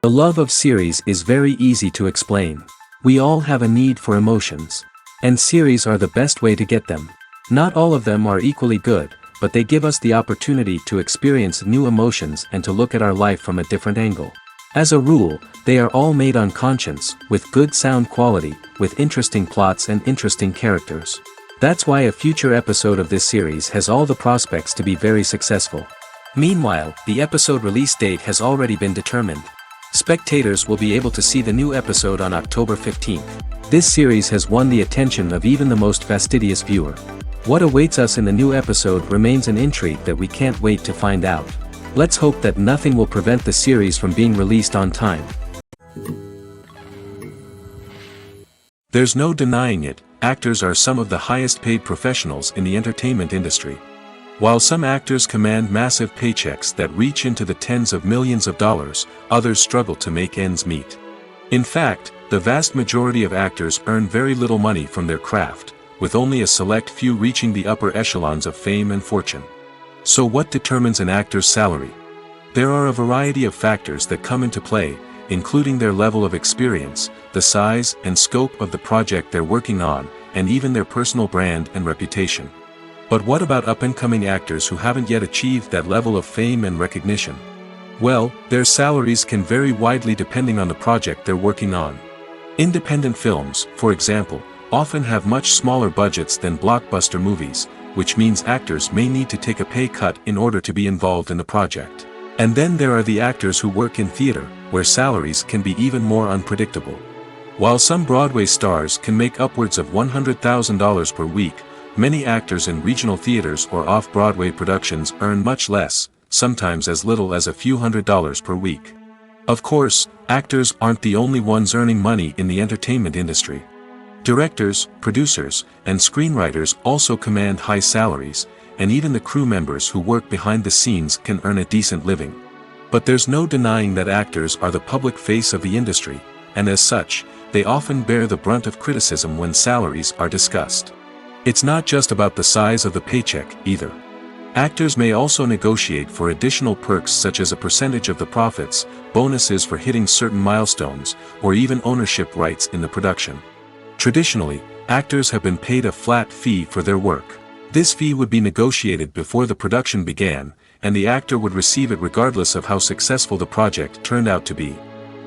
The love of series is very easy to explain. We all have a need for emotions. And series are the best way to get them. Not all of them are equally good, but they give us the opportunity to experience new emotions and to look at our life from a different angle. As a rule, they are all made on conscience, with good sound quality, with interesting plots and interesting characters. That's why a future episode of this series has all the prospects to be very successful. Meanwhile, the episode release date has already been determined. Spectators will be able to see the new episode on October 15th. This series has won the attention of even the most fastidious viewer. What awaits us in the new episode remains an intrigue that we can't wait to find out. Let's hope that nothing will prevent the series from being released on time. There's no denying it, actors are some of the highest paid professionals in the entertainment industry. While some actors command massive paychecks that reach into the tens of millions of dollars, others struggle to make ends meet. In fact, the vast majority of actors earn very little money from their craft, with only a select few reaching the upper echelons of fame and fortune. So what determines an actor's salary? There are a variety of factors that come into play, including their level of experience, the size and scope of the project they're working on, and even their personal brand and reputation. But what about up-and-coming actors who haven't yet achieved that level of fame and recognition? Well, their salaries can vary widely depending on the project they're working on. Independent films, for example, often have much smaller budgets than blockbuster movies, which means actors may need to take a pay cut in order to be involved in the project. And then there are the actors who work in theater, where salaries can be even more unpredictable. While some Broadway stars can make upwards of $100,000 per week, many actors in regional theaters or off-Broadway productions earn much less, sometimes as little as a few $100s per week. Of course, actors aren't the only ones earning money in the entertainment industry. Directors, producers, and screenwriters also command high salaries, and even the crew members who work behind the scenes can earn a decent living. But there's no denying that actors are the public face of the industry, and as such, they often bear the brunt of criticism when salaries are discussed. It's not just about the size of the paycheck, either. Actors may also negotiate for additional perks such as a percentage of the profits, bonuses for hitting certain milestones, or even ownership rights in the production. Traditionally, actors have been paid a flat fee for their work. This fee would be negotiated before the production began, and the actor would receive it regardless of how successful the project turned out to be.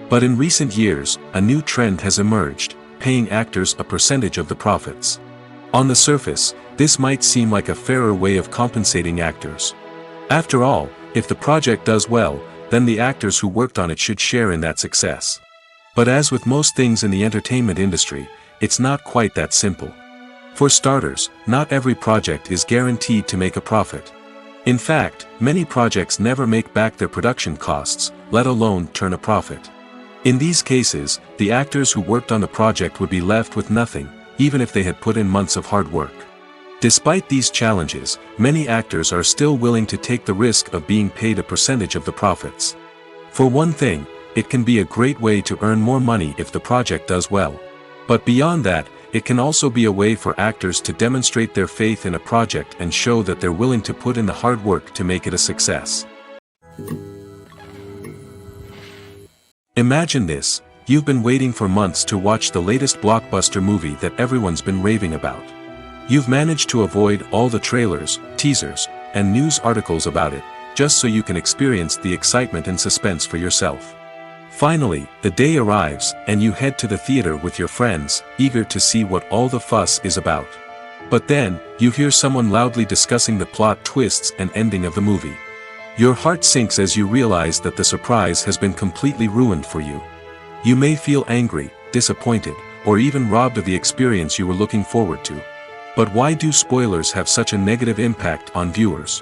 But in recent years, a new trend has emerged, paying actors a percentage of the profits. On the surface, this might seem like a fairer way of compensating actors. After all, if the project does well, then the actors who worked on it should share in that success. But as with most things in the entertainment industry, it's not quite that simple. For starters, not every project is guaranteed to make a profit. In fact, many projects never make back their production costs, let alone turn a profit. In these cases, the actors who worked on the project would be left with nothing, even if they had put in months of hard work. Despite these challenges, many actors are still willing to take the risk of being paid a percentage of the profits. For one thing, it can be a great way to earn more money if the project does well. But beyond that, it can also be a way for actors to demonstrate their faith in a project and show that they're willing to put in the hard work to make it a success. Imagine this. You've been waiting for months to watch the latest blockbuster movie that everyone's been raving about. You've managed to avoid all the trailers, teasers, and news articles about it, just so you can experience the excitement and suspense for yourself. Finally, the day arrives, and you head to the theater with your friends, eager to see what all the fuss is about. But then, you hear someone loudly discussing the plot twists and ending of the movie. Your heart sinks as you realize that the surprise has been completely ruined for you. You may feel angry, disappointed, or even robbed of the experience you were looking forward to. But why do spoilers have such a negative impact on viewers?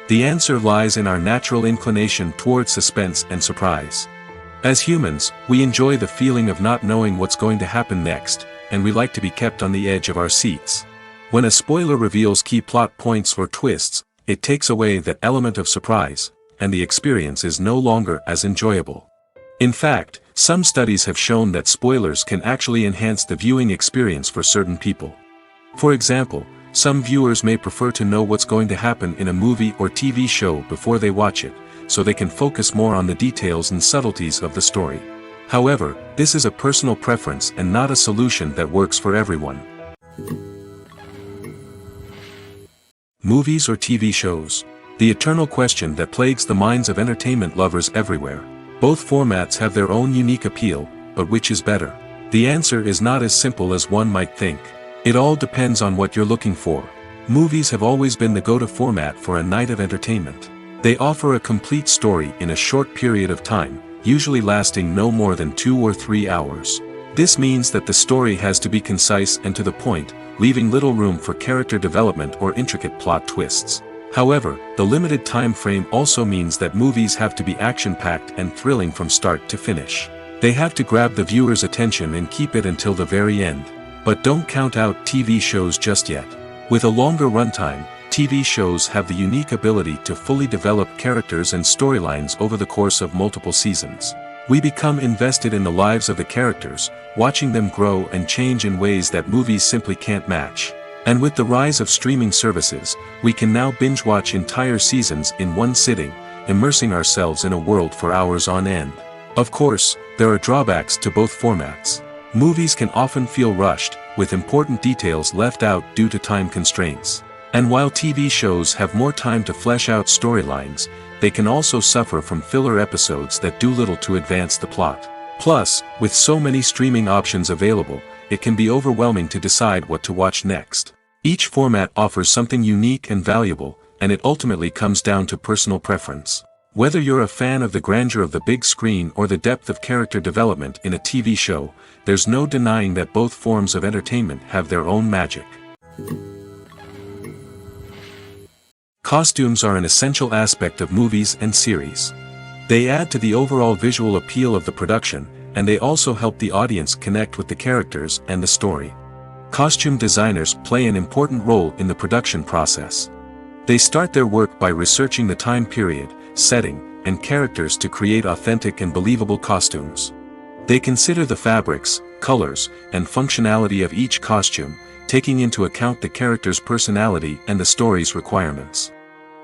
The answer lies in our natural inclination toward suspense and surprise. As humans, we enjoy the feeling of not knowing what's going to happen next, and we like to be kept on the edge of our seats. When a spoiler reveals key plot points or twists, it takes away that element of surprise, and the experience is no longer as enjoyable. In fact, some studies have shown that spoilers can actually enhance the viewing experience for certain people. For example, some viewers may prefer to know what's going to happen in a movie or TV show before they watch it, so they can focus more on the details and subtleties of the story. However, this is a personal preference and not a solution that works for everyone. Movies or TV shows? The eternal question that plagues the minds of entertainment lovers everywhere. Both formats have their own unique appeal, but which is better? The answer is not as simple as one might think. It all depends on what you're looking for. Movies have always been the go-to format for a night of entertainment. They offer a complete story in a short period of time, usually lasting no more than 2 or 3 hours. This means that the story has to be concise and to the point, leaving little room for character development or intricate plot twists. However, the limited time frame also means that movies have to be action-packed and thrilling from start to finish. They have to grab the viewer's attention and keep it until the very end. But don't count out TV shows just yet. With a longer runtime, TV shows have the unique ability to fully develop characters and storylines over the course of multiple seasons. We become invested in the lives of the characters, watching them grow and change in ways that movies simply can't match. And with the rise of streaming services, we can now binge-watch entire seasons in one sitting, immersing ourselves in a world for hours on end. Of course, there are drawbacks to both formats. Movies can often feel rushed, with important details left out due to time constraints. And while TV shows have more time to flesh out storylines, they can also suffer from filler episodes that do little to advance the plot. Plus, with so many streaming options available, it can be overwhelming to decide what to watch next. Each format offers something unique and valuable, and it ultimately comes down to personal preference. Whether you're a fan of the grandeur of the big screen or the depth of character development in a TV show, there's no denying that both forms of entertainment have their own magic. Costumes are an essential aspect of movies and series. They add to the overall visual appeal of the production, and they also help the audience connect with the characters and the story. Costume designers play an important role in the production process. They start their work by researching the time period, setting, and characters to create authentic and believable costumes. They consider the fabrics, colors, and functionality of each costume, taking into account the character's personality and the story's requirements.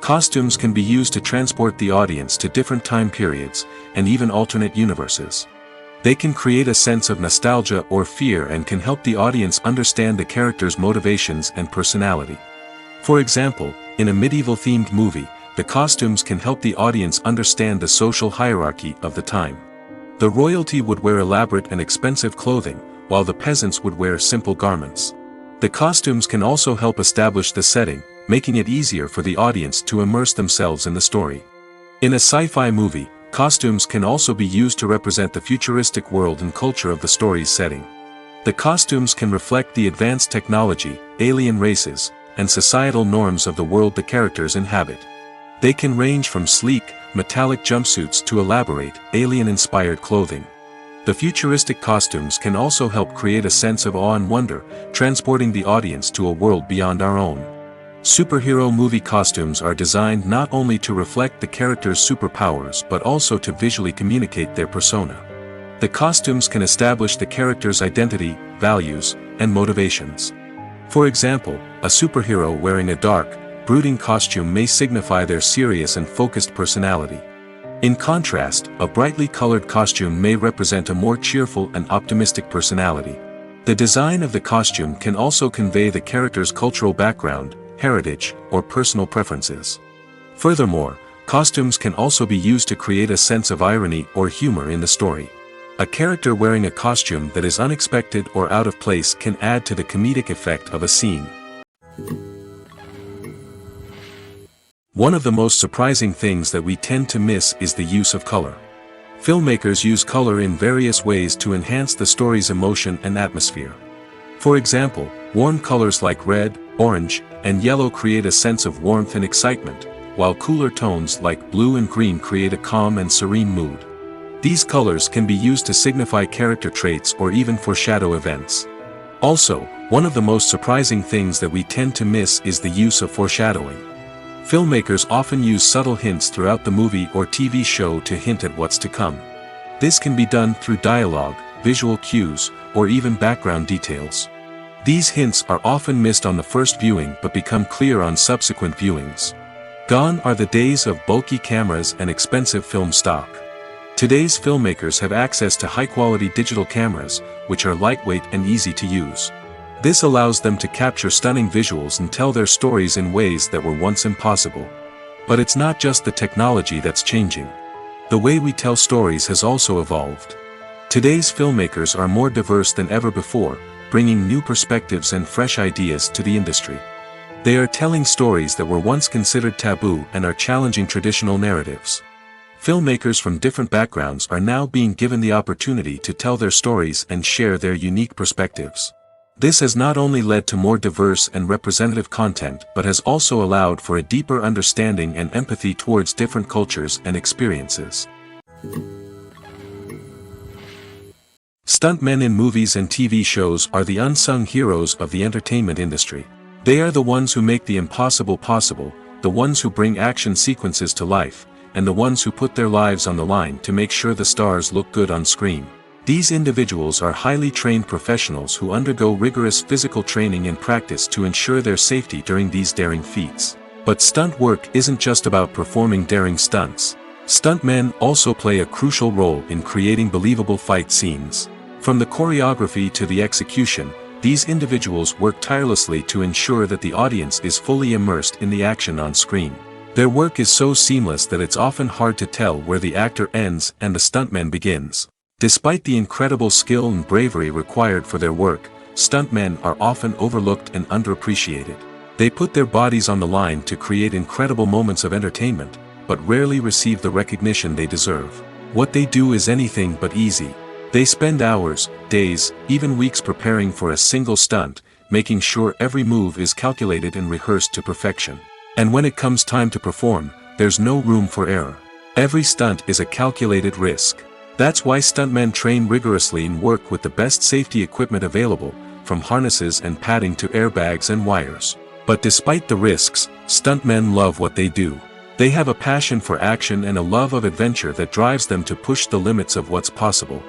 Costumes can be used to transport the audience to different time periods, and even alternate universes. They can create a sense of nostalgia or fear and can help the audience understand the character's motivations and personality. For example, in a medieval-themed movie, the costumes can help the audience understand the social hierarchy of the time. The royalty would wear elaborate and expensive clothing, while the peasants would wear simple garments. The costumes can also help establish the setting, making it easier for the audience to immerse themselves in the story. In a sci-fi movie, costumes can also be used to represent the futuristic world and culture of the story's setting. The costumes can reflect the advanced technology, alien races, and societal norms of the world the characters inhabit. They can range from sleek, metallic jumpsuits to elaborate, alien-inspired clothing. The futuristic costumes can also help create a sense of awe and wonder, transporting the audience to a world beyond our own. Superhero movie costumes are designed not only to reflect the character's superpowers but also to visually communicate their persona. The costumes can establish the character's identity, values, and motivations. For example, a superhero wearing a dark, brooding costume may signify their serious and focused personality. In contrast, a brightly colored costume may represent a more cheerful and optimistic personality. The design of the costume can also convey the character's cultural background, heritage, or personal preferences. Furthermore, costumes can also be used to create a sense of irony or humor in the story. A character wearing a costume that is unexpected or out of place can add to the comedic effect of a scene. One of the most surprising things that we tend to miss is the use of color. Filmmakers use color in various ways to enhance the story's emotion and atmosphere. For example, warm colors like red, orange, and yellow create a sense of warmth and excitement, while cooler tones like blue and green create a calm and serene mood. These colors can be used to signify character traits or even foreshadow events. Also, one of the most surprising things that we tend to miss is the use of foreshadowing. Filmmakers often use subtle hints throughout the movie or TV show to hint at what's to come. This can be done through dialogue, visual cues, or even background details. These hints are often missed on the first viewing but become clear on subsequent viewings. Gone are the days of bulky cameras and expensive film stock. Today's filmmakers have access to high-quality digital cameras, which are lightweight and easy to use. This allows them to capture stunning visuals and tell their stories in ways that were once impossible. But it's not just the technology that's changing. The way we tell stories has also evolved. Today's filmmakers are more diverse than ever before, bringing new perspectives and fresh ideas to the industry. They are telling stories that were once considered taboo and are challenging traditional narratives. Filmmakers from different backgrounds are now being given the opportunity to tell their stories and share their unique perspectives. This has not only led to more diverse and representative content but has also allowed for a deeper understanding and empathy towards different cultures and experiences. Stuntmen in movies and TV shows are the unsung heroes of the entertainment industry. They are the ones who make the impossible possible, the ones who bring action sequences to life, and the ones who put their lives on the line to make sure the stars look good on screen. These individuals are highly trained professionals who undergo rigorous physical training and practice to ensure their safety during these daring feats. But stunt work isn't just about performing daring stunts. Stuntmen also play a crucial role in creating believable fight scenes. From the choreography to the execution, these individuals work tirelessly to ensure that the audience is fully immersed in the action on screen. Their work is so seamless that it's often hard to tell where the actor ends and the stuntman begins. Despite the incredible skill and bravery required for their work, stuntmen are often overlooked and underappreciated. They put their bodies on the line to create incredible moments of entertainment, but rarely receive the recognition they deserve. What they do is anything but easy. They spend hours, days, even weeks preparing for a single stunt, making sure every move is calculated and rehearsed to perfection. And when it comes time to perform, there's no room for error. Every stunt is a calculated risk. That's why stuntmen train rigorously and work with the best safety equipment available, from harnesses and padding to airbags and wires. But despite the risks, stuntmen love what they do. They have a passion for action and a love of adventure that drives them to push the limits of what's possible.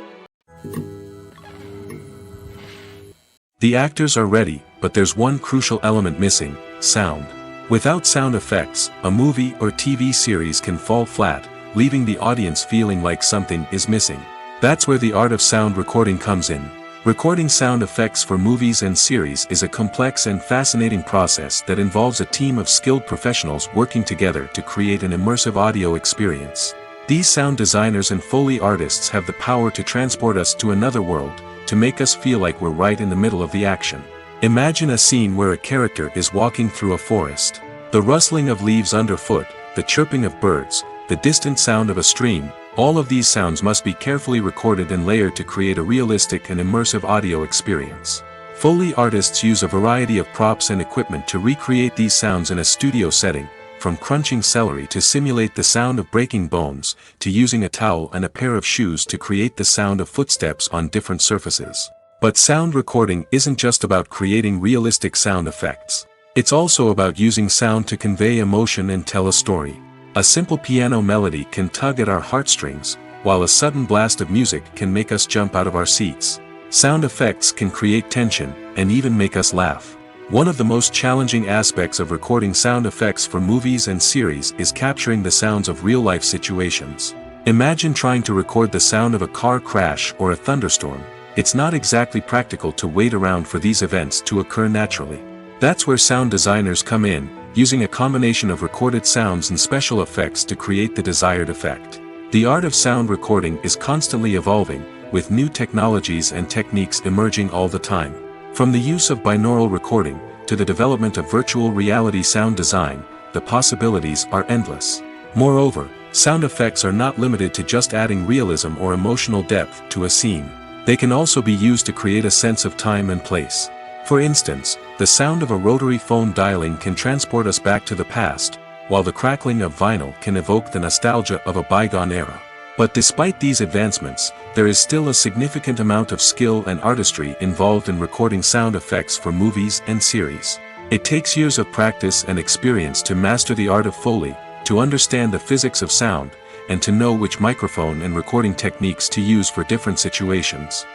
The actors are ready, but there's one crucial element missing: sound. Without sound effects, a movie or TV series can fall flat, leaving the audience feeling like something is missing. That's where the art of sound recording comes in. Recording sound effects for movies and series is a complex and fascinating process that involves a team of skilled professionals working together to create an immersive audio experience. These sound designers and Foley artists have the power to transport us to another world, to make us feel like we're right in the middle of the action. Imagine a scene where a character is walking through a forest. The rustling of leaves underfoot, the chirping of birds, the distant sound of a stream, all of these sounds must be carefully recorded and layered to create a realistic and immersive audio experience. Foley artists use a variety of props and equipment to recreate these sounds in a studio setting, from crunching celery to simulate the sound of breaking bones, to using a towel and a pair of shoes to create the sound of footsteps on different surfaces. But sound recording isn't just about creating realistic sound effects. It's also about using sound to convey emotion and tell a story. A simple piano melody can tug at our heartstrings, while a sudden blast of music can make us jump out of our seats. Sound effects can create tension, and even make us laugh. One of the most challenging aspects of recording sound effects for movies and series is capturing the sounds of real-life situations. Imagine trying to record the sound of a car crash or a thunderstorm. It's not exactly practical to wait around for these events to occur naturally. That's where sound designers come in, using a combination of recorded sounds and special effects to create the desired effect. The art of sound recording is constantly evolving, with new technologies and techniques emerging all the time. From the use of binaural recording, to the development of virtual reality sound design, the possibilities are endless. Moreover, sound effects are not limited to just adding realism or emotional depth to a scene. They can also be used to create a sense of time and place. For instance, the sound of a rotary phone dialing can transport us back to the past, while the crackling of vinyl can evoke the nostalgia of a bygone era. But despite these advancements, there is still a significant amount of skill and artistry involved in recording sound effects for movies and series. It takes years of practice and experience to master the art of Foley, to understand the physics of sound, and to know which microphone and recording techniques to use for different situations.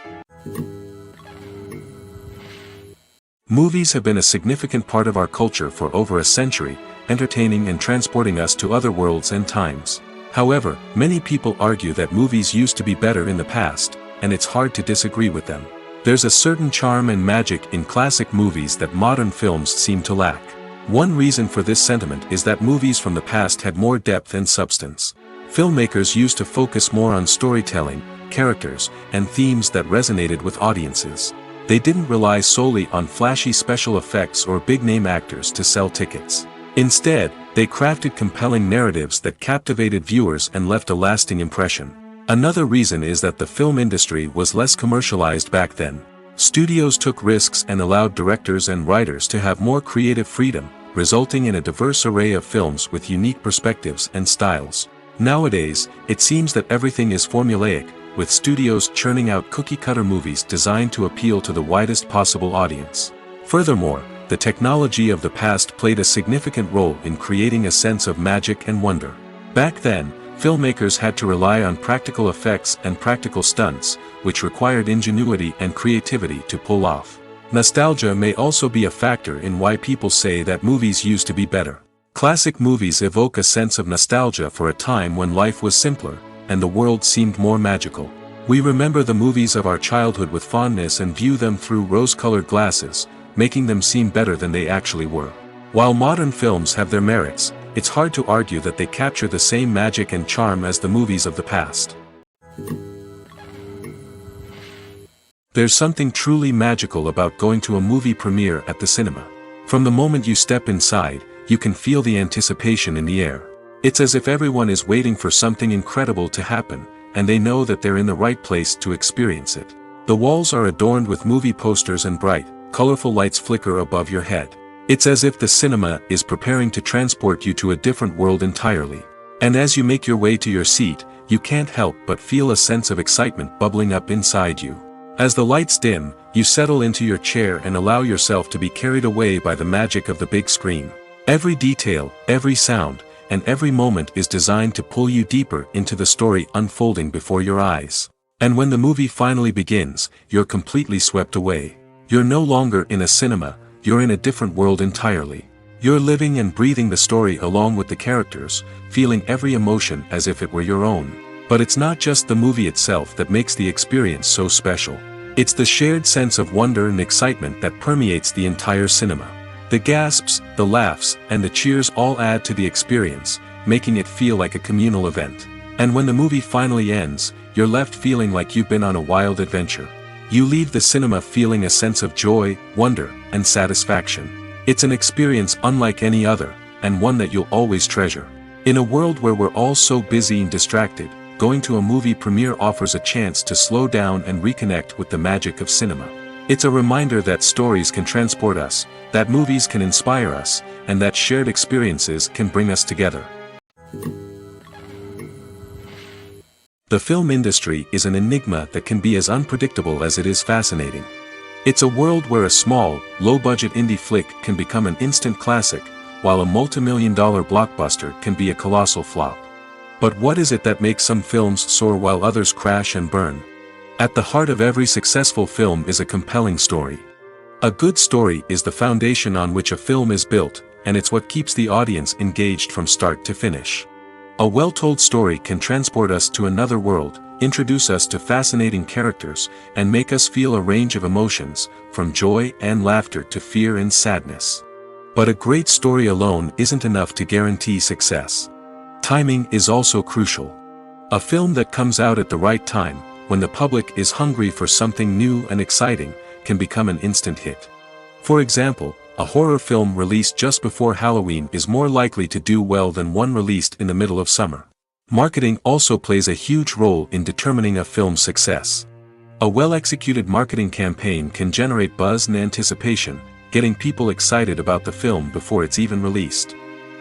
Movies have been a significant part of our culture for over a century, entertaining and transporting us to other worlds and times. However, many people argue that movies used to be better in the past, and it's hard to disagree with them. There's a certain charm and magic in classic movies that modern films seem to lack. One reason for this sentiment is that movies from the past had more depth and substance. Filmmakers used to focus more on storytelling, characters, and themes that resonated with audiences. They didn't rely solely on flashy special effects or big-name actors to sell tickets. Instead, they crafted compelling narratives that captivated viewers and left a lasting impression. Another reason is that the film industry was less commercialized back then. Studios took risks and allowed directors and writers to have more creative freedom, resulting in a diverse array of films with unique perspectives and styles. Nowadays, it seems that everything is formulaic, with studios churning out cookie-cutter movies designed to appeal to the widest possible audience. Furthermore, the technology of the past played a significant role in creating a sense of magic and wonder. Back then, filmmakers had to rely on practical effects and practical stunts, which required ingenuity and creativity to pull off. Nostalgia may also be a factor in why people say that movies used to be better. Classic movies evoke a sense of nostalgia for a time when life was simpler, and the world seemed more magical. We remember the movies of our childhood with fondness and view them through rose-colored glasses, making them seem better than they actually were. While modern films have their merits, it's hard to argue that they capture the same magic and charm as the movies of the past. There's something truly magical about going to a movie premiere at the cinema. From the moment you step inside, you can feel the anticipation in the air. It's as if everyone is waiting for something incredible to happen, and they know that they're in the right place to experience it. The walls are adorned with movie posters and bright, colorful lights flicker above your head. It's as if the cinema is preparing to transport you to a different world entirely. And as you make your way to your seat, you can't help but feel a sense of excitement bubbling up inside you. As the lights dim, you settle into your chair and allow yourself to be carried away by the magic of the big screen. Every detail, every sound, and every moment is designed to pull you deeper into the story unfolding before your eyes. And when the movie finally begins, you're completely swept away. You're no longer in a cinema, you're in a different world entirely. You're living and breathing the story along with the characters, feeling every emotion as if it were your own. But it's not just the movie itself that makes the experience so special. It's the shared sense of wonder and excitement that permeates the entire cinema. The gasps, the laughs, and the cheers all add to the experience, making it feel like a communal event. And when the movie finally ends, you're left feeling like you've been on a wild adventure. You leave the cinema feeling a sense of joy, wonder, and satisfaction. It's an experience unlike any other, and one that you'll always treasure. In a world where we're all so busy and distracted, going to a movie premiere offers a chance to slow down and reconnect with the magic of cinema. It's a reminder that stories can transport us, that movies can inspire us, and that shared experiences can bring us together. The film industry is an enigma that can be as unpredictable as it is fascinating. It's a world where a small, low-budget indie flick can become an instant classic, while a multi-million-dollar blockbuster can be a colossal flop. But what is it that makes some films soar while others crash and burn? At the heart of every successful film is a compelling story. A good story is the foundation on which a film is built, and it's what keeps the audience engaged from start to finish. A well-told story can transport us to another world, introduce us to fascinating characters, and make us feel a range of emotions, from joy and laughter to fear and sadness. But a great story alone isn't enough to guarantee success. Timing is also crucial. A film that comes out at the right time, when the public is hungry for something new and exciting, can become an instant hit. For example, a horror film released just before Halloween is more likely to do well than one released in the middle of summer. Marketing also plays a huge role in determining a film's success. A well-executed marketing campaign can generate buzz and anticipation, getting people excited about the film before it's even released.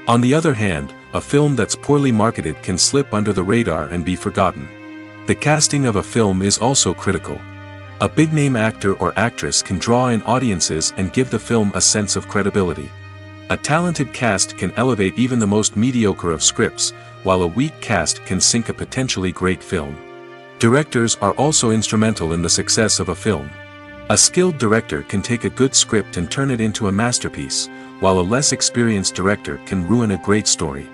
On the other hand, a film that's poorly marketed can slip under the radar and be forgotten. The casting of a film is also critical. A big-name actor or actress can draw in audiences and give the film a sense of credibility. A talented cast can elevate even the most mediocre of scripts, while a weak cast can sink a potentially great film. Directors are also instrumental in the success of a film. A skilled director can take a good script and turn it into a masterpiece, while a less experienced director can ruin a great story.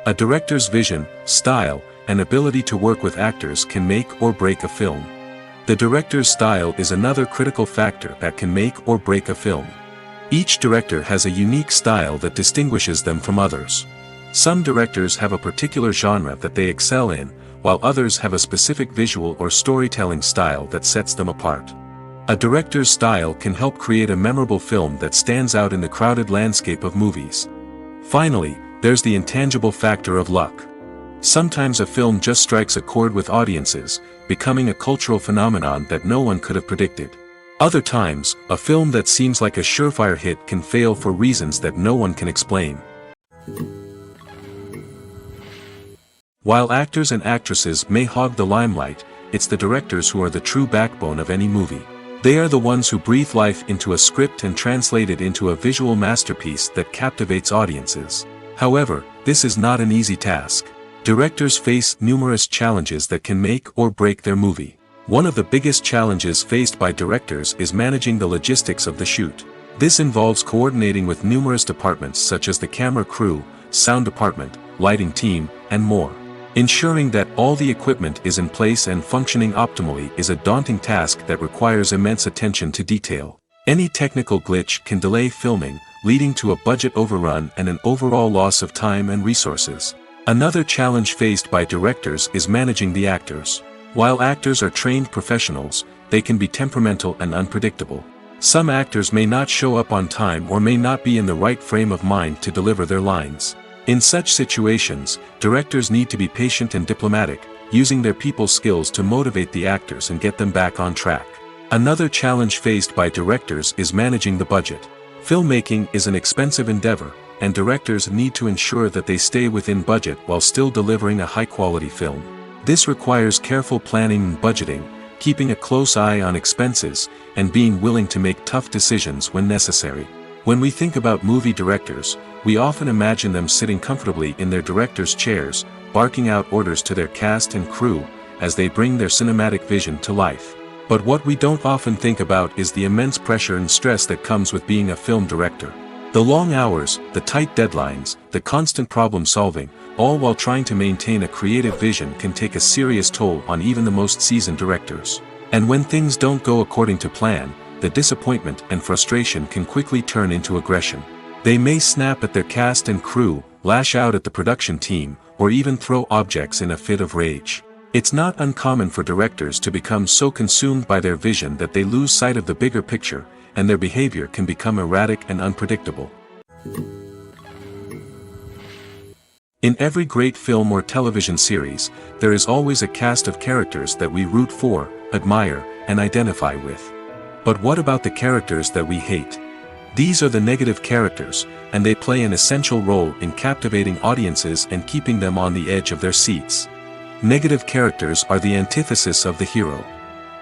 A director's vision, style, and ability to work with actors can make or break a film. The director's style is another critical factor that can make or break a film. Each director has a unique style that distinguishes them from others. Some directors have a particular genre that they excel in, while others have a specific visual or storytelling style that sets them apart. A director's style can help create a memorable film that stands out in the crowded landscape of movies. Finally, there's the intangible factor of luck. Sometimes a film just strikes a chord with audiences, becoming a cultural phenomenon that no one could have predicted. Other times, a film that seems like a surefire hit can fail for reasons that no one can explain. While actors and actresses may hog the limelight, it's the directors who are the true backbone of any movie. They are the ones who breathe life into a script and translate it into a visual masterpiece that captivates audiences. However, this is not an easy task. Directors face numerous challenges that can make or break their movie. One of the biggest challenges faced by directors is managing the logistics of the shoot. This involves coordinating with numerous departments such as the camera crew, sound department, lighting team, and more. Ensuring that all the equipment is in place and functioning optimally is a daunting task that requires immense attention to detail. Any technical glitch can delay filming, leading to a budget overrun and an overall loss of time and resources. Another challenge faced by directors is managing the actors. While actors are trained professionals, they can be temperamental and unpredictable. Some actors may not show up on time or may not be in the right frame of mind to deliver their lines. In such situations, directors need to be patient and diplomatic, using their people skills to motivate the actors and get them back on track. Another challenge faced by directors is managing the budget. Filmmaking is an expensive endeavor, and directors need to ensure that they stay within budget while still delivering a high-quality film. This requires careful planning and budgeting, keeping a close eye on expenses, and being willing to make tough decisions when necessary. When we think about movie directors, we often imagine them sitting comfortably in their director's chairs, barking out orders to their cast and crew, as they bring their cinematic vision to life. But what we don't often think about is the immense pressure and stress that comes with being a film director. The long hours, the tight deadlines, the constant problem solving, all while trying to maintain a creative vision can take a serious toll on even the most seasoned directors. And when things don't go according to plan, the disappointment and frustration can quickly turn into aggression. They may snap at their cast and crew, lash out at the production team, or even throw objects in a fit of rage. It's not uncommon for directors to become so consumed by their vision that they lose sight of the bigger picture, and their behavior can become erratic and unpredictable. In every great film or television series, there is always a cast of characters that we root for, admire, and identify with. But what about the characters that we hate? These are the negative characters, and they play an essential role in captivating audiences and keeping them on the edge of their seats. Negative characters are the antithesis of the hero.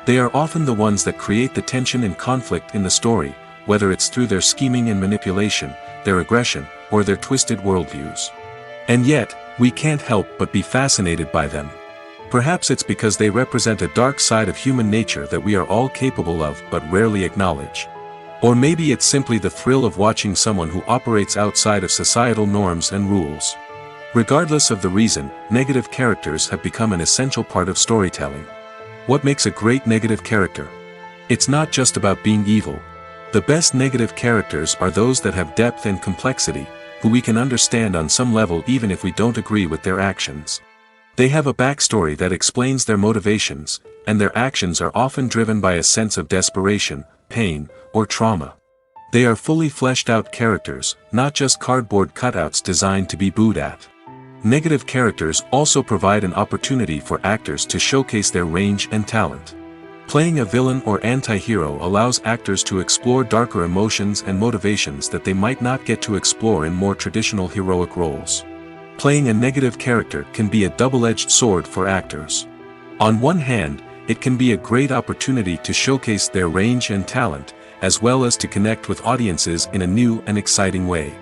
They are often the ones that create the tension and conflict in the story, whether it's through their scheming and manipulation, their aggression, or their twisted worldviews. And yet, we can't help but be fascinated by them. Perhaps it's because they represent a dark side of human nature that we are all capable of but rarely acknowledge. Or maybe it's simply the thrill of watching someone who operates outside of societal norms and rules. Regardless of the reason, negative characters have become an essential part of storytelling. What makes a great negative character? It's not just about being evil. The best negative characters are those that have depth and complexity, who we can understand on some level even if we don't agree with their actions. They have a backstory that explains their motivations, and their actions are often driven by a sense of desperation, pain, or trauma. They are fully fleshed out characters, not just cardboard cutouts designed to be booed at. Negative characters also provide an opportunity for actors to showcase their range and talent. Playing a villain or anti-hero allows actors to explore darker emotions and motivations that they might not get to explore in more traditional heroic roles. Playing a negative character can be a double-edged sword for actors. On one hand, it can be a great opportunity to showcase their range and talent, as well as to connect with audiences in a new and exciting way.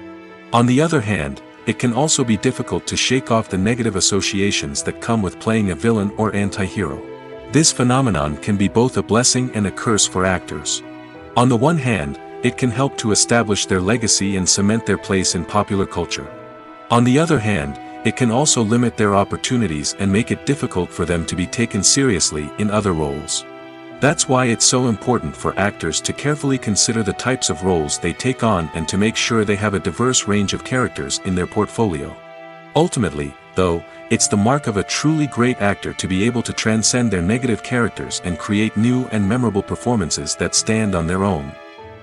On the other hand, it can also be difficult to shake off the negative associations that come with playing a villain or anti-hero. This phenomenon can be both a blessing and a curse for actors. On the one hand, it can help to establish their legacy and cement their place in popular culture. On the other hand, it can also limit their opportunities and make it difficult for them to be taken seriously in other roles. That's why it's so important for actors to carefully consider the types of roles they take on and to make sure they have a diverse range of characters in their portfolio. Ultimately, though, it's the mark of a truly great actor to be able to transcend their negative characters and create new and memorable performances that stand on their own.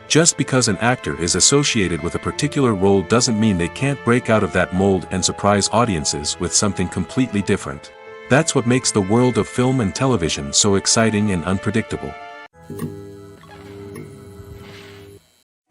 Just because an actor is associated with a particular role doesn't mean they can't break out of that mold and surprise audiences with something completely different. That's what makes the world of film and television so exciting and unpredictable.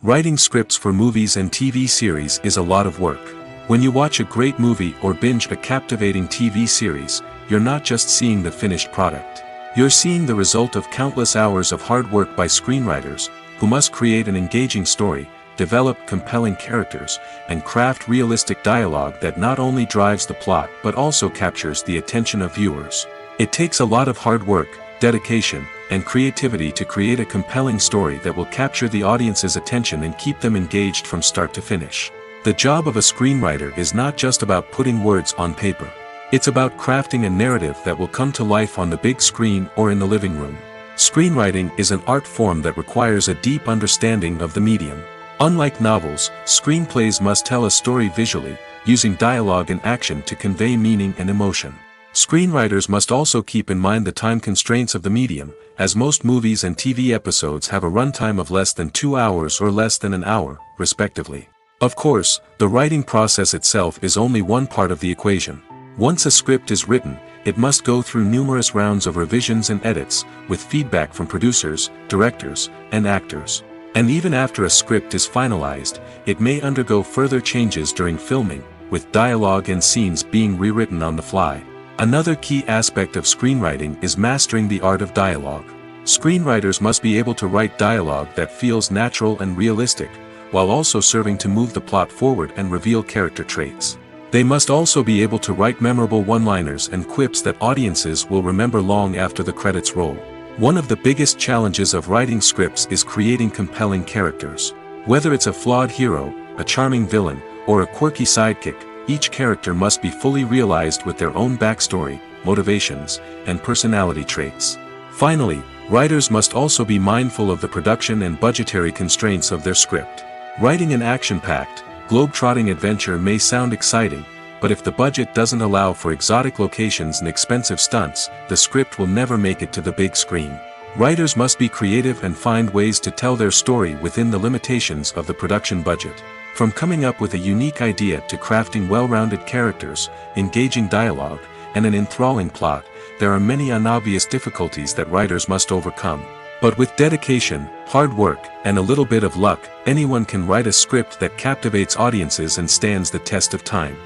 Writing scripts for movies and TV series is a lot of work. When you watch a great movie or binge a captivating TV series, you're not just seeing the finished product. You're seeing the result of countless hours of hard work by screenwriters, who must create an engaging story, develop compelling characters, and craft realistic dialogue that not only drives the plot but also captures the attention of viewers. It takes a lot of hard work, dedication, and creativity to create a compelling story that will capture the audience's attention and keep them engaged from start to finish. The job of a screenwriter is not just about putting words on paper. It's about crafting a narrative that will come to life on the big screen or in the living room. Screenwriting is an art form that requires a deep understanding of the medium. Unlike novels, screenplays must tell a story visually, using dialogue and action to convey meaning and emotion. Screenwriters must also keep in mind the time constraints of the medium, as most movies and TV episodes have a runtime of less than 2 hours or less than an hour, respectively. Of course, the writing process itself is only one part of the equation. Once a script is written, it must go through numerous rounds of revisions and edits, with feedback from producers, directors, and actors. And even after a script is finalized, it may undergo further changes during filming, with dialogue and scenes being rewritten on the fly. Another key aspect of screenwriting is mastering the art of dialogue. Screenwriters must be able to write dialogue that feels natural and realistic, while also serving to move the plot forward and reveal character traits. They must also be able to write memorable one-liners and quips that audiences will remember long after the credits roll. One of the biggest challenges of writing scripts is creating compelling characters. Whether it's a flawed hero, a charming villain, or a quirky sidekick, each character must be fully realized with their own backstory, motivations, and personality traits. Finally, writers must also be mindful of the production and budgetary constraints of their script. Writing an action-packed, globe-trotting adventure may sound exciting, but if the budget doesn't allow for exotic locations and expensive stunts, the script will never make it to the big screen. Writers must be creative and find ways to tell their story within the limitations of the production budget. From coming up with a unique idea to crafting well-rounded characters, engaging dialogue, and an enthralling plot, there are many unobvious difficulties that writers must overcome. But with dedication, hard work, and a little bit of luck, anyone can write a script that captivates audiences and stands the test of time.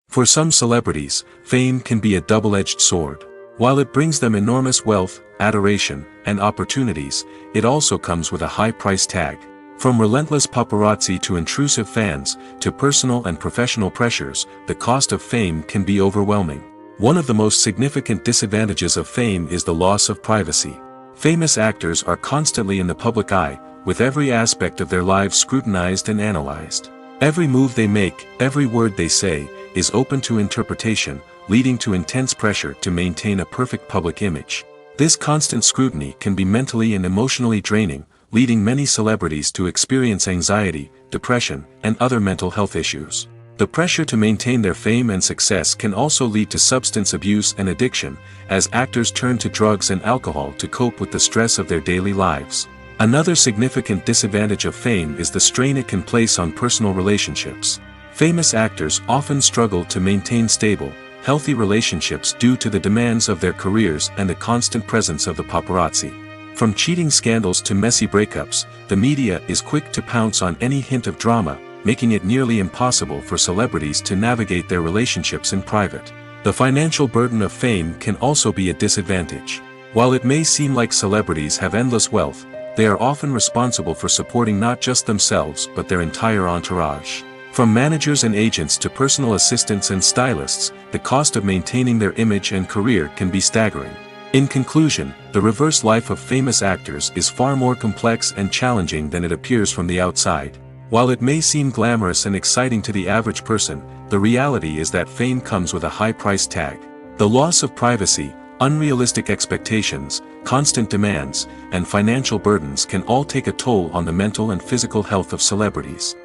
For some celebrities, fame can be a double-edged sword. While it brings them enormous wealth, adoration, and opportunities, it also comes with a high price tag. From relentless paparazzi to intrusive fans, to personal and professional pressures, the cost of fame can be overwhelming. One of the most significant disadvantages of fame is the loss of privacy. Famous actors are constantly in the public eye, with every aspect of their lives scrutinized and analyzed. Every move they make, every word they say, is open to interpretation, leading to intense pressure to maintain a perfect public image. This constant scrutiny can be mentally and emotionally draining, leading many celebrities to experience anxiety, depression, and other mental health issues. The pressure to maintain their fame and success can also lead to substance abuse and addiction, as actors turn to drugs and alcohol to cope with the stress of their daily lives. Another significant disadvantage of fame is the strain it can place on personal relationships. Famous actors often struggle to maintain stable, healthy relationships due to the demands of their careers and the constant presence of the paparazzi. From cheating scandals to messy breakups, the media is quick to pounce on any hint of drama, making it nearly impossible for celebrities to navigate their relationships in private. The financial burden of fame can also be a disadvantage. While it may seem like celebrities have endless wealth, they are often responsible for supporting not just themselves but their entire entourage. From managers and agents to personal assistants and stylists, the cost of maintaining their image and career can be staggering. In conclusion, the reverse life of famous actors is far more complex and challenging than it appears from the outside. While it may seem glamorous and exciting to the average person, the reality is that fame comes with a high price tag. The loss of privacy, unrealistic expectations, constant demands, and financial burdens can all take a toll on the mental and physical health of celebrities.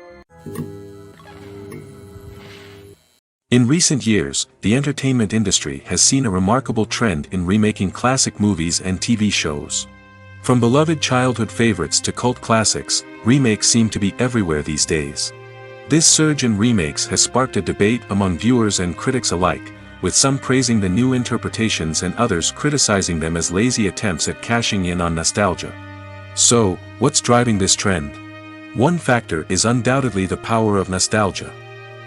In recent years, the entertainment industry has seen a remarkable trend in remaking classic movies and TV shows. From beloved childhood favorites to cult classics, remakes seem to be everywhere these days. This surge in remakes has sparked a debate among viewers and critics alike, with some praising the new interpretations and others criticizing them as lazy attempts at cashing in on nostalgia. So, what's driving this trend? One factor is undoubtedly the power of nostalgia.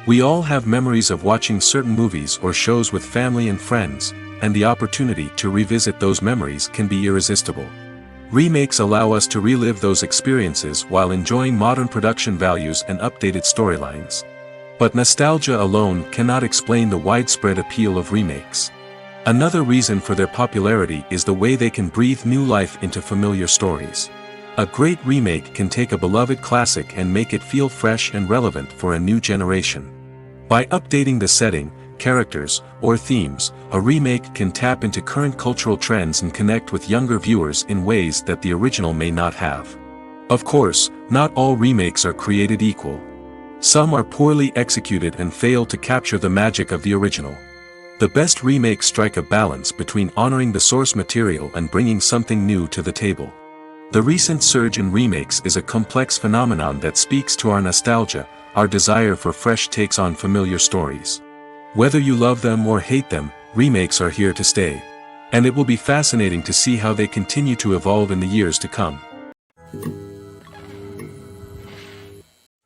We all have memories of watching certain movies or shows with family and friends, and the opportunity to revisit those memories can be irresistible. Remakes allow us to relive those experiences while enjoying modern production values and updated storylines. But nostalgia alone cannot explain the widespread appeal of remakes. Another reason for their popularity is the way they can breathe new life into familiar stories. A great remake can take a beloved classic and make it feel fresh and relevant for a new generation. By updating the setting, characters, or themes, a remake can tap into current cultural trends and connect with younger viewers in ways that the original may not have. Of course, not all remakes are created equal. Some are poorly executed and fail to capture the magic of the original. The best remakes strike a balance between honoring the source material and bringing something new to the table. The recent surge in remakes is a complex phenomenon that speaks to our nostalgia, our desire for fresh takes on familiar stories. Whether you love them or hate them, remakes are here to stay. And it will be fascinating to see how they continue to evolve in the years to come.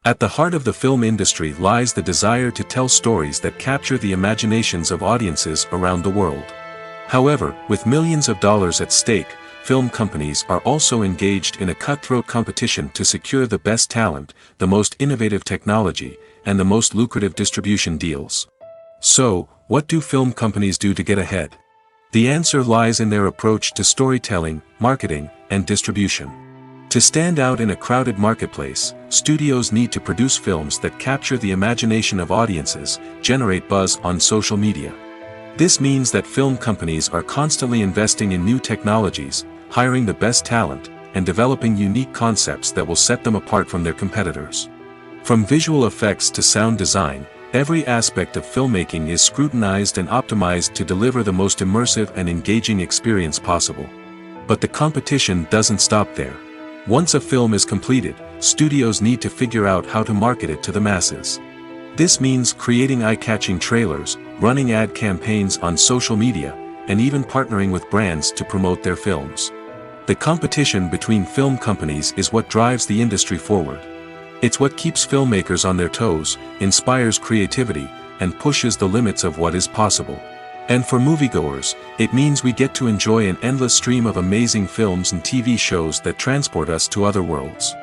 At the heart of the film industry lies the desire to tell stories that capture the imaginations of audiences around the world. However, with millions of dollars at stake, film companies are also engaged in a cutthroat competition to secure the best talent, the most innovative technology, and the most lucrative distribution deals. So, what do film companies do to get ahead? The answer lies in their approach to storytelling, marketing, and distribution. To stand out in a crowded marketplace, studios need to produce films that capture the imagination of audiences, generate buzz on social media. This means that film companies are constantly investing in new technologies, hiring the best talent, and developing unique concepts that will set them apart from their competitors. From visual effects to sound design, every aspect of filmmaking is scrutinized and optimized to deliver the most immersive and engaging experience possible. But the competition doesn't stop there. Once a film is completed, studios need to figure out how to market it to the masses. This means creating eye-catching trailers, running ad campaigns on social media, and even partnering with brands to promote their films. The competition between film companies is what drives the industry forward. It's what keeps filmmakers on their toes, inspires creativity, and pushes the limits of what is possible. And for moviegoers, it means we get to enjoy an endless stream of amazing films and TV shows that transport us to other worlds.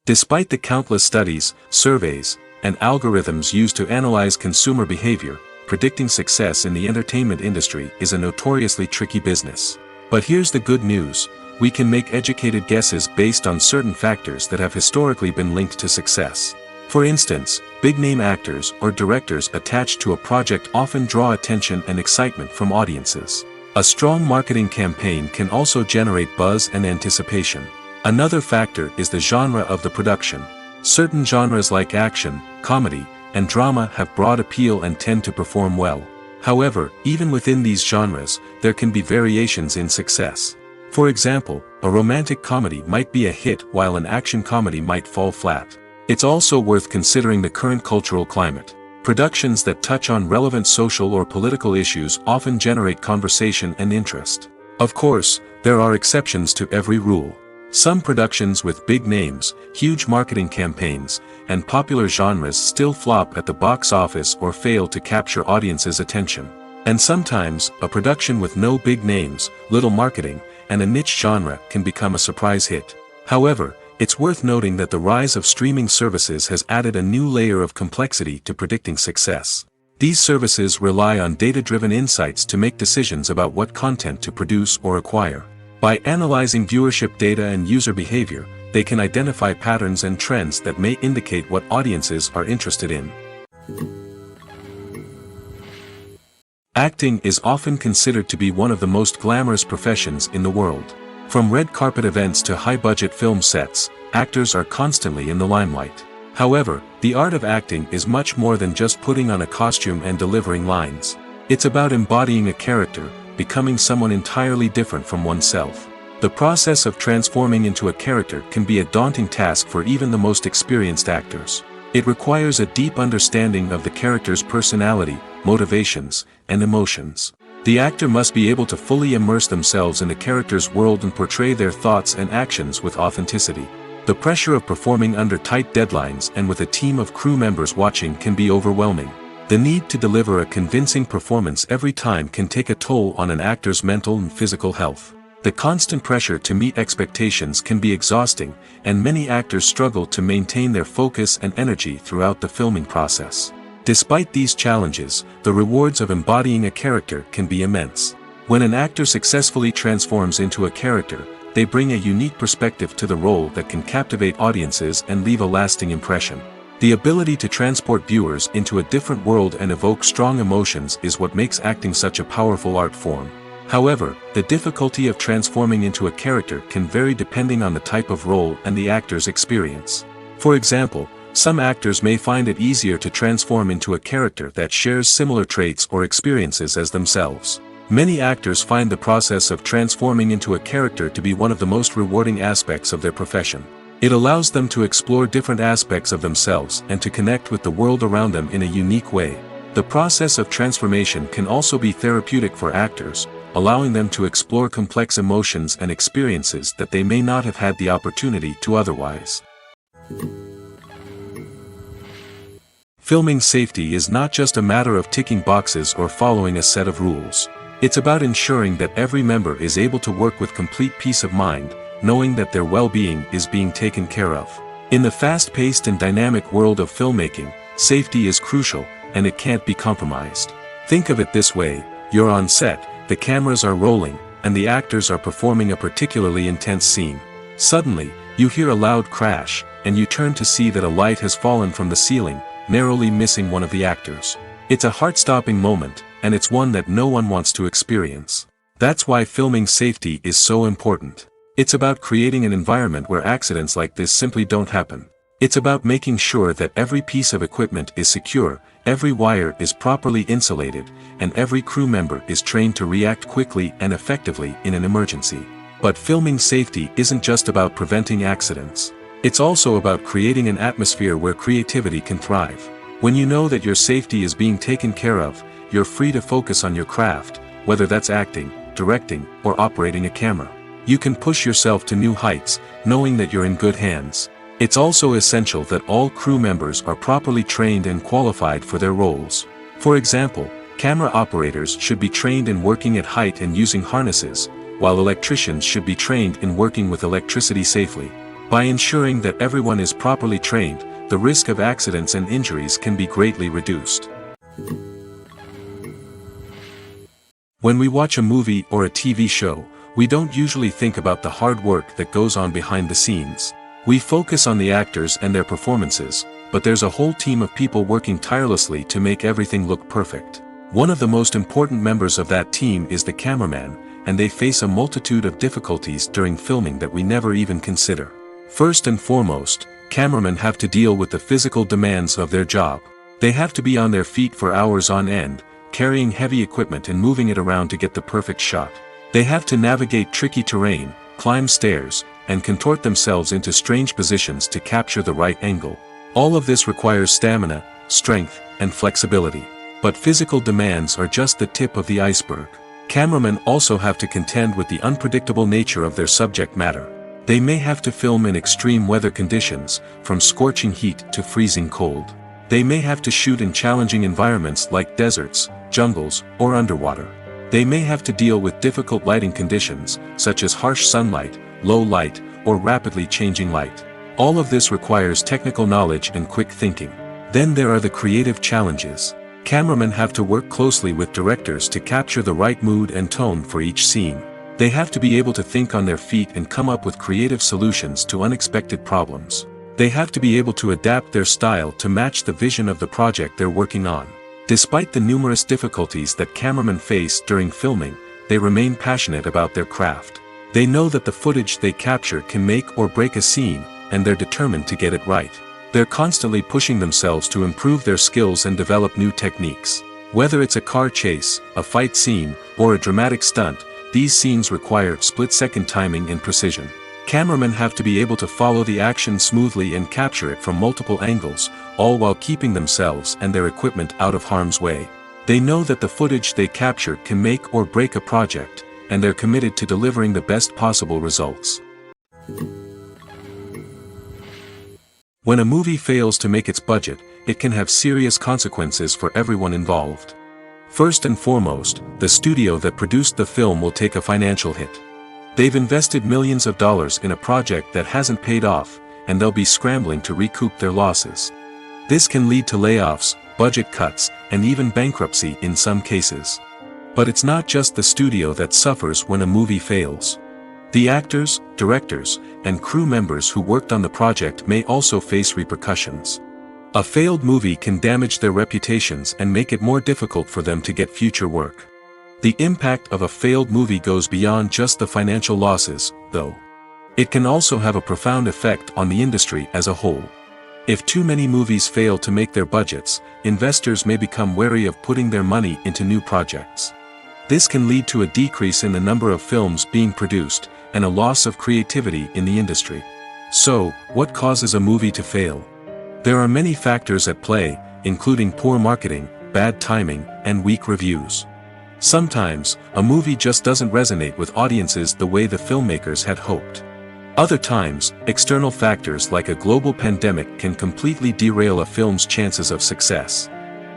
Despite the countless studies, surveys, and algorithms used to analyze consumer behavior, predicting success in the entertainment industry is a notoriously tricky business. But here's the good news: we can make educated guesses based on certain factors that have historically been linked to success. For instance, big-name actors or directors attached to a project often draw attention and excitement from audiences. A strong marketing campaign can also generate buzz and anticipation. Another factor is the genre of the production. Certain genres like action, comedy, and drama have broad appeal and tend to perform well. However, even within these genres, there can be variations in success. For example, a romantic comedy might be a hit while an action comedy might fall flat. It's also worth considering the current cultural climate. Productions that touch on relevant social or political issues often generate conversation and interest. Of course, there are exceptions to every rule. Some productions with big names, huge marketing campaigns, and popular genres still flop at the box office or fail to capture audiences' attention. And sometimes, a production with no big names, little marketing, and a niche genre can become a surprise hit. However, it's worth noting that the rise of streaming services has added a new layer of complexity to predicting success. These services rely on data-driven insights to make decisions about what content to produce or acquire. By analyzing viewership data and user behavior, they can identify patterns and trends that may indicate what audiences are interested in. Acting is often considered to be one of the most glamorous professions in the world. From red carpet events to high-budget film sets, actors are constantly in the limelight. However, the art of acting is much more than just putting on a costume and delivering lines. It's about embodying a character, becoming someone entirely different from oneself. The process of transforming into a character can be a daunting task for even the most experienced actors. It requires a deep understanding of the character's personality, motivations, and emotions. The actor must be able to fully immerse themselves in the character's world and portray their thoughts and actions with authenticity. The pressure of performing under tight deadlines and with a team of crew members watching can be overwhelming. The need to deliver a convincing performance every time can take a toll on an actor's mental and physical health. The constant pressure to meet expectations can be exhausting, and many actors struggle to maintain their focus and energy throughout the filming process. Despite these challenges, the rewards of embodying a character can be immense. When an actor successfully transforms into a character, they bring a unique perspective to the role that can captivate audiences and leave a lasting impression. The ability to transport viewers into a different world and evoke strong emotions is what makes acting such a powerful art form. However, the difficulty of transforming into a character can vary depending on the type of role and the actor's experience. For example, some actors may find it easier to transform into a character that shares similar traits or experiences as themselves. Many actors find the process of transforming into a character to be one of the most rewarding aspects of their profession. It allows them to explore different aspects of themselves and to connect with the world around them in a unique way. The process of transformation can also be therapeutic for actors, allowing them to explore complex emotions and experiences that they may not have had the opportunity to otherwise. Filming safety is not just a matter of ticking boxes or following a set of rules. It's about ensuring that every member is able to work with complete peace of mind, knowing that their well-being is being taken care of. In the fast-paced and dynamic world of filmmaking, safety is crucial, and it can't be compromised. Think of it this way: you're on set, the cameras are rolling, and the actors are performing a particularly intense scene. Suddenly, you hear a loud crash, and you turn to see that a light has fallen from the ceiling, narrowly missing one of the actors. It's a heart-stopping moment, and it's one that no one wants to experience. That's why filming safety is so important. It's about creating an environment where accidents like this simply don't happen. It's about making sure that every piece of equipment is secure, every wire is properly insulated, and every crew member is trained to react quickly and effectively in an emergency. But filming safety isn't just about preventing accidents. It's also about creating an atmosphere where creativity can thrive. When you know that your safety is being taken care of, you're free to focus on your craft, whether that's acting, directing, or operating a camera. You can push yourself to new heights, knowing that you're in good hands. It's also essential that all crew members are properly trained and qualified for their roles. For example, camera operators should be trained in working at height and using harnesses, while electricians should be trained in working with electricity safely. By ensuring that everyone is properly trained, the risk of accidents and injuries can be greatly reduced. When we watch a movie or a TV show, we don't usually think about the hard work that goes on behind the scenes. We focus on the actors and their performances, but there's a whole team of people working tirelessly to make everything look perfect. One of the most important members of that team is the cameraman, and they face a multitude of difficulties during filming that we never even consider. First and foremost, cameramen have to deal with the physical demands of their job. They have to be on their feet for hours on end, carrying heavy equipment and moving it around to get the perfect shot. They have to navigate tricky terrain, climb stairs, and contort themselves into strange positions to capture the right angle. All of this requires stamina, strength, and flexibility. But physical demands are just the tip of the iceberg. Cameramen also have to contend with the unpredictable nature of their subject matter. They may have to film in extreme weather conditions, from scorching heat to freezing cold. They may have to shoot in challenging environments like deserts, jungles, or underwater. They may have to deal with difficult lighting conditions, such as harsh sunlight, low light, or rapidly changing light. All of this requires technical knowledge and quick thinking. Then there are the creative challenges. Cameramen have to work closely with directors to capture the right mood and tone for each scene. They have to be able to think on their feet and come up with creative solutions to unexpected problems. They have to be able to adapt their style to match the vision of the project they're working on. Despite the numerous difficulties that cameramen face during filming, they remain passionate about their craft. They know that the footage they capture can make or break a scene, and they're determined to get it right. They're constantly pushing themselves to improve their skills and develop new techniques. Whether it's a car chase, a fight scene, or a dramatic stunt, these scenes require split-second timing and precision. Cameramen have to be able to follow the action smoothly and capture it from multiple angles, all while keeping themselves and their equipment out of harm's way. They know that the footage they capture can make or break a project, and they're committed to delivering the best possible results. When a movie fails to make its budget, it can have serious consequences for everyone involved. First and foremost, the studio that produced the film will take a financial hit. They've invested millions of dollars in a project that hasn't paid off, and they'll be scrambling to recoup their losses. This can lead to layoffs, budget cuts, and even bankruptcy in some cases. But it's not just the studio that suffers when a movie fails. The actors, directors, and crew members who worked on the project may also face repercussions. A failed movie can damage their reputations and make it more difficult for them to get future work. The impact of a failed movie goes beyond just the financial losses, though. It can also have a profound effect on the industry as a whole. If too many movies fail to make their budgets, investors may become wary of putting their money into new projects. This can lead to a decrease in the number of films being produced, and a loss of creativity in the industry. So, what causes a movie to fail? There are many factors at play, including poor marketing, bad timing, and weak reviews. Sometimes, a movie just doesn't resonate with audiences the way the filmmakers had hoped. Other times, external factors like a global pandemic can completely derail a film's chances of success.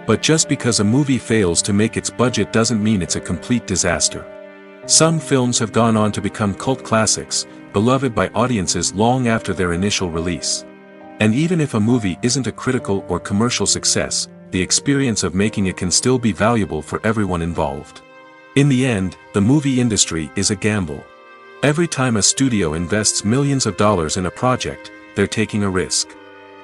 But just because a movie fails to make its budget doesn't mean it's a complete disaster. Some films have gone on to become cult classics, beloved by audiences long after their initial release. And even if a movie isn't a critical or commercial success, the experience of making it can still be valuable for everyone involved. In the end, the movie industry is a gamble. Every time a studio invests millions of dollars in a project, they're taking a risk.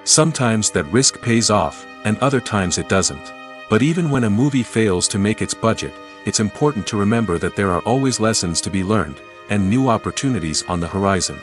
Sometimes that risk pays off, and other times it doesn't. But even when a movie fails to make its budget, it's important to remember that there are always lessons to be learned, and new opportunities on the horizon.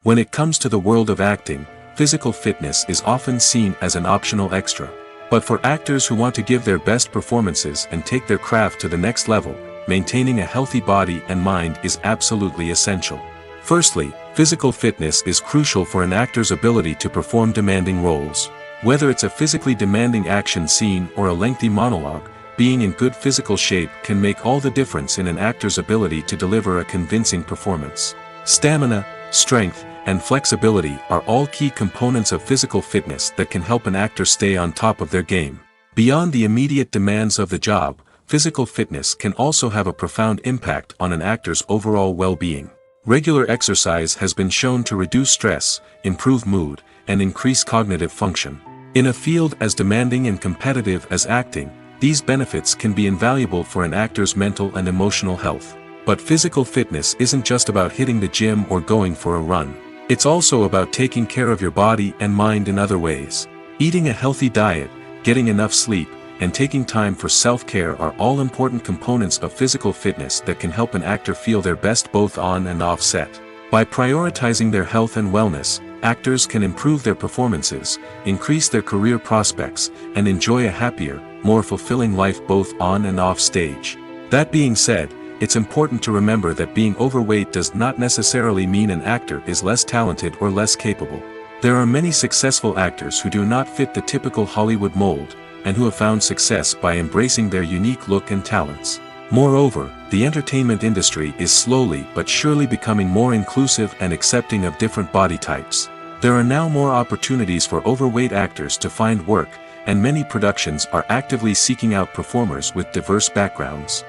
When it comes to the world of acting, physical fitness is often seen as an optional extra. But for actors who want to give their best performances and take their craft to the next level, maintaining a healthy body and mind is absolutely essential. Firstly, physical fitness is crucial for an actor's ability to perform demanding roles. Whether it's a physically demanding action scene or a lengthy monologue, being in good physical shape can make all the difference in an actor's ability to deliver a convincing performance. Stamina, strength, and flexibility are all key components of physical fitness that can help an actor stay on top of their game. Beyond the immediate demands of the job, physical fitness can also have a profound impact on an actor's overall well-being. Regular exercise has been shown to reduce stress, improve mood, and increase cognitive function. In a field as demanding and competitive as acting, these benefits can be invaluable for an actor's mental and emotional health. But physical fitness isn't just about hitting the gym or going for a run. It's also about taking care of your body and mind in other ways. Eating a healthy diet, getting enough sleep, and taking time for self-care are all important components of physical fitness that can help an actor feel their best both on and off set. By prioritizing their health and wellness, actors can improve their performances, increase their career prospects, and enjoy a happier, more fulfilling life both on and off stage. That being said, it's important to remember that being overweight does not necessarily mean an actor is less talented or less capable. There are many successful actors who do not fit the typical Hollywood mold, and who have found success by embracing their unique look and talents. Moreover, the entertainment industry is slowly but surely becoming more inclusive and accepting of different body types. There are now more opportunities for overweight actors to find work, and many productions are actively seeking out performers with diverse backgrounds.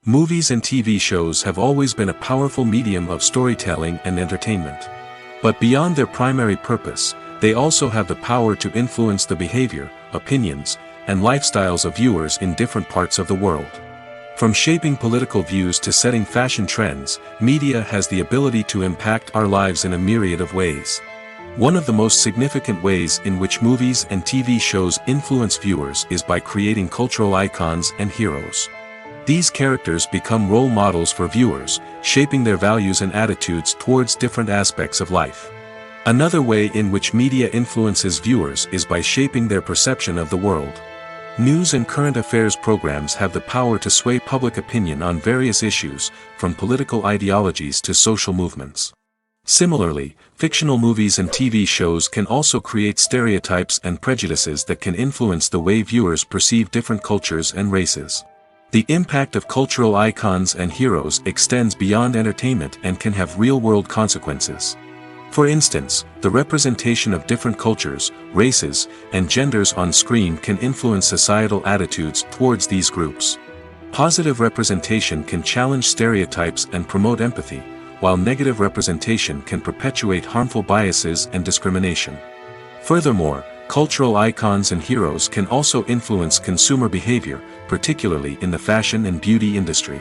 Movies and TV shows have always been a powerful medium of storytelling and entertainment. But beyond their primary purpose, they also have the power to influence the behavior, opinions, and lifestyles of viewers in different parts of the world. From shaping political views to setting fashion trends, media has the ability to impact our lives in a myriad of ways. One of the most significant ways in which movies and TV shows influence viewers is by creating cultural icons and heroes. These characters become role models for viewers, shaping their values and attitudes towards different aspects of life. Another way in which media influences viewers is by shaping their perception of the world. News and current affairs programs have the power to sway public opinion on various issues, from political ideologies to social movements. Similarly, fictional movies and TV shows can also create stereotypes and prejudices that can influence the way viewers perceive different cultures and races. The impact of cultural icons and heroes extends beyond entertainment and can have real-world consequences. For instance, the representation of different cultures, races, and genders on screen can influence societal attitudes towards these groups. Positive representation can challenge stereotypes and promote empathy, while negative representation can perpetuate harmful biases and discrimination. Furthermore, cultural icons and heroes can also influence consumer behavior, particularly in the fashion and beauty industry.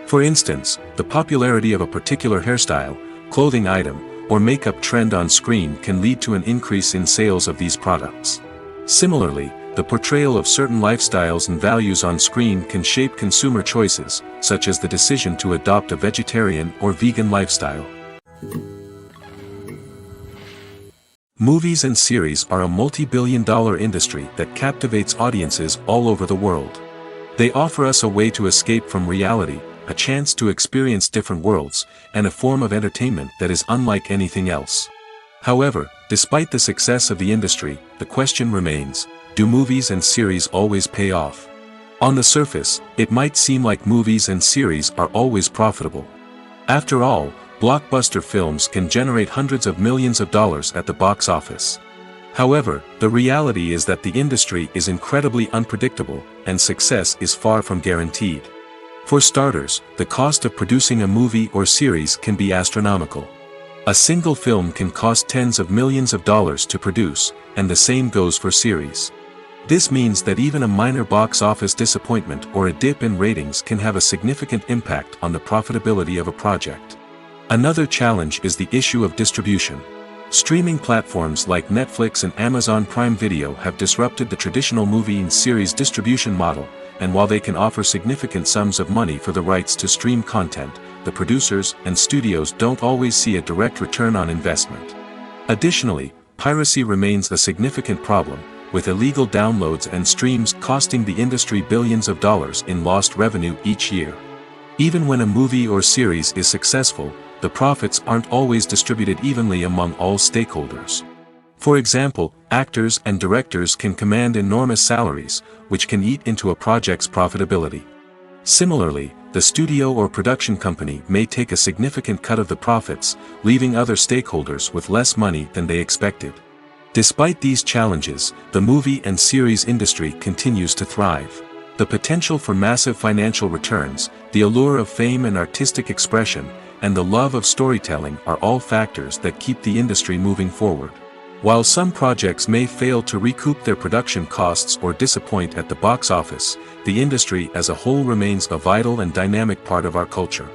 For instance, the popularity of a particular hairstyle, clothing item, or makeup trend on screen can lead to an increase in sales of these products. Similarly, the portrayal of certain lifestyles and values on screen can shape consumer choices, such as the decision to adopt a vegetarian or vegan lifestyle. Movies and series are a multi-billion-dollar industry that captivates audiences all over the world. They offer us a way to escape from reality, a chance to experience different worlds, and a form of entertainment that is unlike anything else. However, despite the success of the industry, the question remains, do movies and series always pay off? On the surface, it might seem like movies and series are always profitable. After all, blockbuster films can generate hundreds of millions of dollars at the box office. However, the reality is that the industry is incredibly unpredictable, and success is far from guaranteed. For starters, the cost of producing a movie or series can be astronomical. A single film can cost tens of millions of dollars to produce, and the same goes for series. This means that even a minor box office disappointment or a dip in ratings can have a significant impact on the profitability of a project. Another challenge is the issue of distribution. Streaming platforms like Netflix and Amazon Prime Video have disrupted the traditional movie and series distribution model, and while they can offer significant sums of money for the rights to stream content, the producers and studios don't always see a direct return on investment. Additionally, piracy remains a significant problem, with illegal downloads and streams costing the industry billions of dollars in lost revenue each year. Even when a movie or series is successful, the profits aren't always distributed evenly among all stakeholders. For example, actors and directors can command enormous salaries, which can eat into a project's profitability. Similarly, the studio or production company may take a significant cut of the profits, leaving other stakeholders with less money than they expected. Despite these challenges, the movie and series industry continues to thrive. The potential for massive financial returns, the allure of fame and artistic expression, and the love of storytelling are all factors that keep the industry moving forward. While some projects may fail to recoup their production costs or disappoint at the box office, the industry as a whole remains a vital and dynamic part of our culture.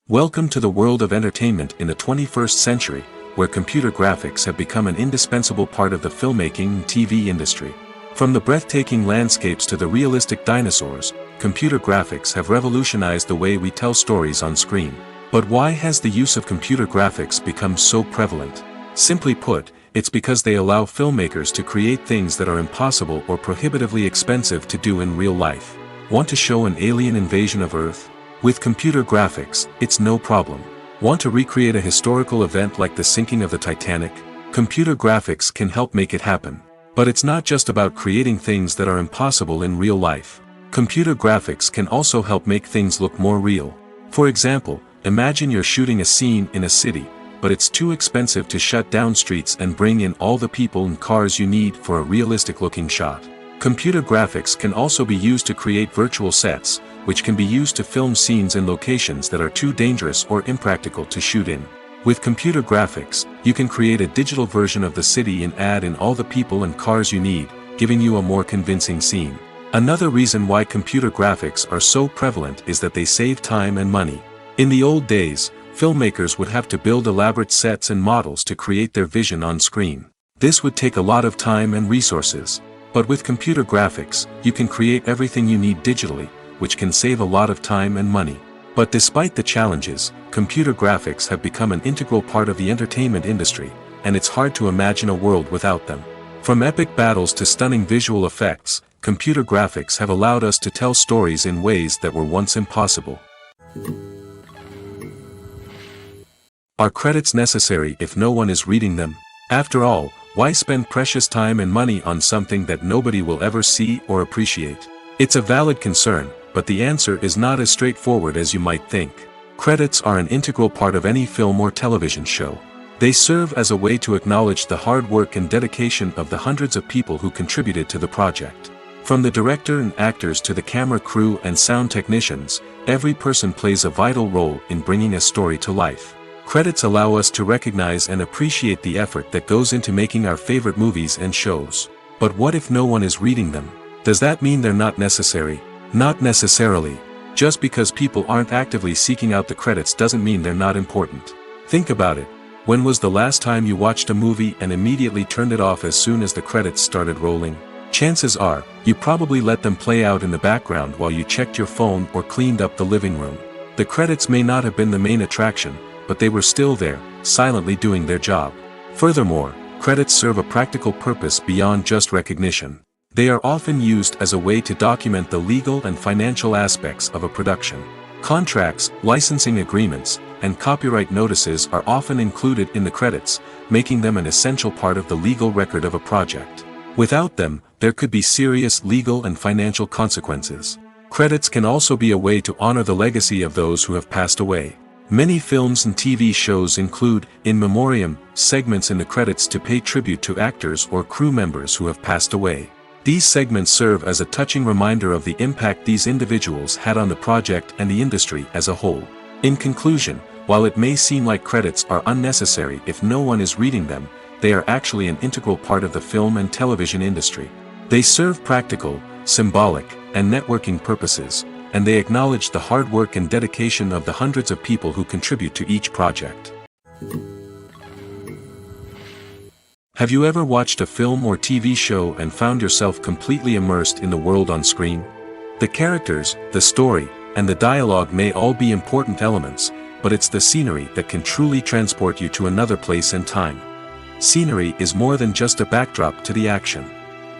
Welcome to the world of entertainment in the 21st century, where computer graphics have become an indispensable part of the filmmaking and TV industry. From the breathtaking landscapes to the realistic dinosaurs, computer graphics have revolutionized the way we tell stories on screen. But why has the use of computer graphics become so prevalent? Simply put, it's because they allow filmmakers to create things that are impossible or prohibitively expensive to do in real life. Want to show an alien invasion of Earth? With computer graphics, it's no problem. Want to recreate a historical event like the sinking of the Titanic? Computer graphics can help make it happen. But it's not just about creating things that are impossible in real life. Computer graphics can also help make things look more real. For example, imagine you're shooting a scene in a city, but it's too expensive to shut down streets and bring in all the people and cars you need for a realistic-looking shot. Computer graphics can also be used to create virtual sets, which can be used to film scenes in locations that are too dangerous or impractical to shoot in. With computer graphics, you can create a digital version of the city and add in all the people and cars you need, giving you a more convincing scene. Another reason why computer graphics are so prevalent is that they save time and money. In the old days, filmmakers would have to build elaborate sets and models to create their vision on screen. This would take a lot of time and resources. But with computer graphics, you can create everything you need digitally, which can save a lot of time and money. But despite the challenges, computer graphics have become an integral part of the entertainment industry, and it's hard to imagine a world without them. From epic battles to stunning visual effects, computer graphics have allowed us to tell stories in ways that were once impossible. Are credits necessary if no one is reading them? After all, why spend precious time and money on something that nobody will ever see or appreciate? It's a valid concern, but the answer is not as straightforward as you might think. Credits are an integral part of any film or television show. They serve as a way to acknowledge the hard work and dedication of the hundreds of people who contributed to the project. From the director and actors to the camera crew and sound technicians, every person plays a vital role in bringing a story to life. Credits allow us to recognize and appreciate the effort that goes into making our favorite movies and shows. But what if no one is reading them? Does that mean they're not necessary? Not necessarily. Just because people aren't actively seeking out the credits doesn't mean they're not important. Think about it. When was the last time you watched a movie and immediately turned it off as soon as the credits started rolling? Chances are, you probably let them play out in the background while you checked your phone or cleaned up the living room. The credits may not have been the main attraction, but they were still there, silently doing their job. Furthermore, credits serve a practical purpose beyond just recognition. They are often used as a way to document the legal and financial aspects of a production. Contracts, licensing agreements, and copyright notices are often included in the credits, making them an essential part of the legal record of a project. Without them, there could be serious legal and financial consequences. Credits can also be a way to honor the legacy of those who have passed away. Many films and TV shows include, in memoriam, segments in the credits to pay tribute to actors or crew members who have passed away. These segments serve as a touching reminder of the impact these individuals had on the project and the industry as a whole. In conclusion, while it may seem like credits are unnecessary if no one is reading them, they are actually an integral part of the film and television industry. They serve practical, symbolic, and networking purposes, and they acknowledge the hard work and dedication of the hundreds of people who contribute to each project. Have you ever watched a film or TV show and found yourself completely immersed in the world on screen? The characters, the story, and the dialogue may all be important elements, but it's the scenery that can truly transport you to another place and time. Scenery is more than just a backdrop to the action.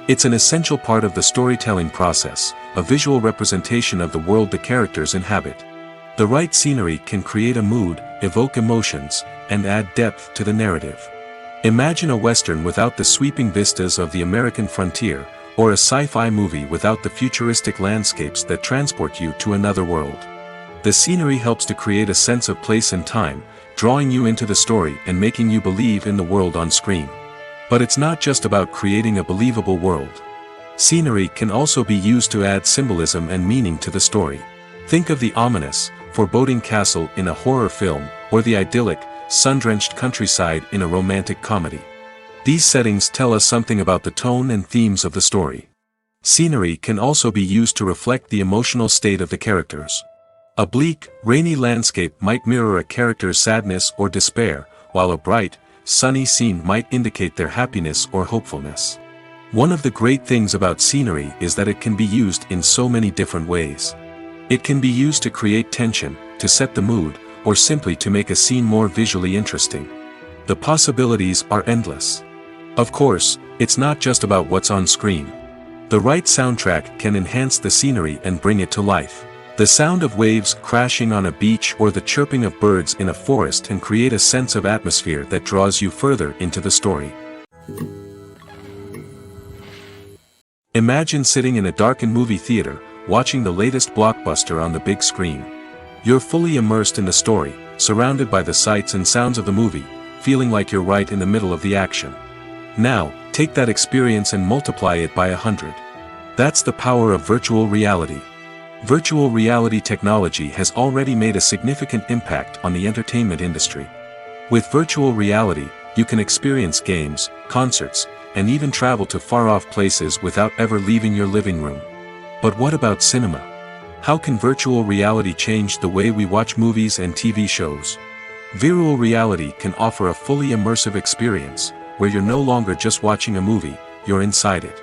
It's an essential part of the storytelling process, a visual representation of the world the characters inhabit. The right scenery can create a mood, evoke emotions, and add depth to the narrative. Imagine a Western without the sweeping vistas of the American frontier, or a sci-fi movie without the futuristic landscapes that transport you to another world. The scenery helps to create a sense of place and time, drawing you into the story and making you believe in the world on screen. But it's not just about creating a believable world. Scenery can also be used to add symbolism and meaning to the story. Think of the ominous, foreboding castle in a horror film, or the idyllic, sun-drenched countryside in a romantic comedy. These settings tell us something about the tone and themes of the story. Scenery can also be used to reflect the emotional state of the characters. A bleak, rainy landscape might mirror a character's sadness or despair, while a bright, sunny scene might indicate their happiness or hopefulness. One of the great things about scenery is that it can be used in so many different ways. It can be used to create tension, to set the mood, or simply to make a scene more visually interesting. The possibilities are endless. Of course, it's not just about what's on screen. The right soundtrack can enhance the scenery and bring it to life. The sound of waves crashing on a beach or the chirping of birds in a forest can create a sense of atmosphere that draws you further into the story. Imagine sitting in a darkened movie theater, watching the latest blockbuster on the big screen. You're fully immersed in the story, surrounded by the sights and sounds of the movie, feeling like you're right in the middle of the action. Now, take that experience and multiply it by 100. That's the power of virtual reality. Virtual reality technology has already made a significant impact on the entertainment industry. With virtual reality, you can experience games, concerts, and even travel to far-off places without ever leaving your living room. But what about cinema? How can virtual reality change the way we watch movies and TV shows? Virtual reality can offer a fully immersive experience, where you're no longer just watching a movie, you're inside it.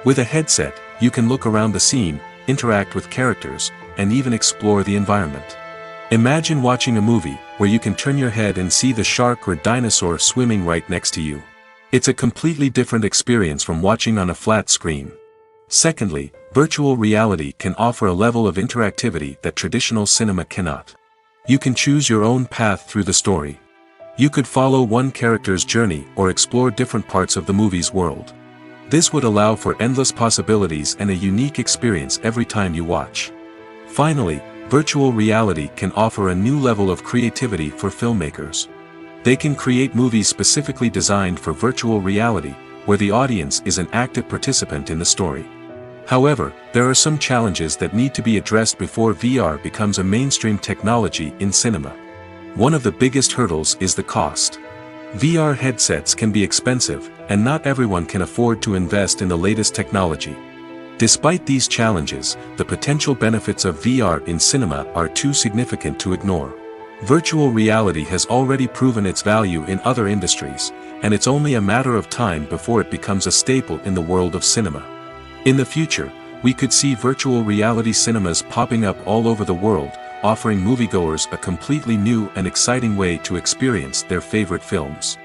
With a headset, you can look around the scene, interact with characters, and even explore the environment. Imagine watching a movie where you can turn your head and see the shark or dinosaur swimming right next to you. It's a completely different experience from watching on a flat screen. Secondly, virtual reality can offer a level of interactivity that traditional cinema cannot. You can choose your own path through the story. You could follow one character's journey or explore different parts of the movie's world. This would allow for endless possibilities and a unique experience every time you watch. Finally, virtual reality can offer a new level of creativity for filmmakers. They can create movies specifically designed for virtual reality, where the audience is an active participant in the story. However, there are some challenges that need to be addressed before VR becomes a mainstream technology in cinema. One of the biggest hurdles is the cost. VR headsets can be expensive, and not everyone can afford to invest in the latest technology. Despite these challenges, the potential benefits of VR in cinema are too significant to ignore. Virtual reality has already proven its value in other industries, and it's only a matter of time before it becomes a staple in the world of cinema. In the future, we could see virtual reality cinemas popping up all over the world, offering moviegoers a completely new and exciting way to experience their favorite films.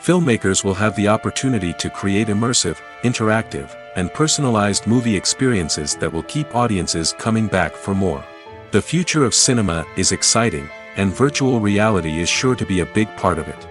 Filmmakers will have the opportunity to create immersive, interactive, and personalized movie experiences that will keep audiences coming back for more. The future of cinema is exciting, and virtual reality is sure to be a big part of it.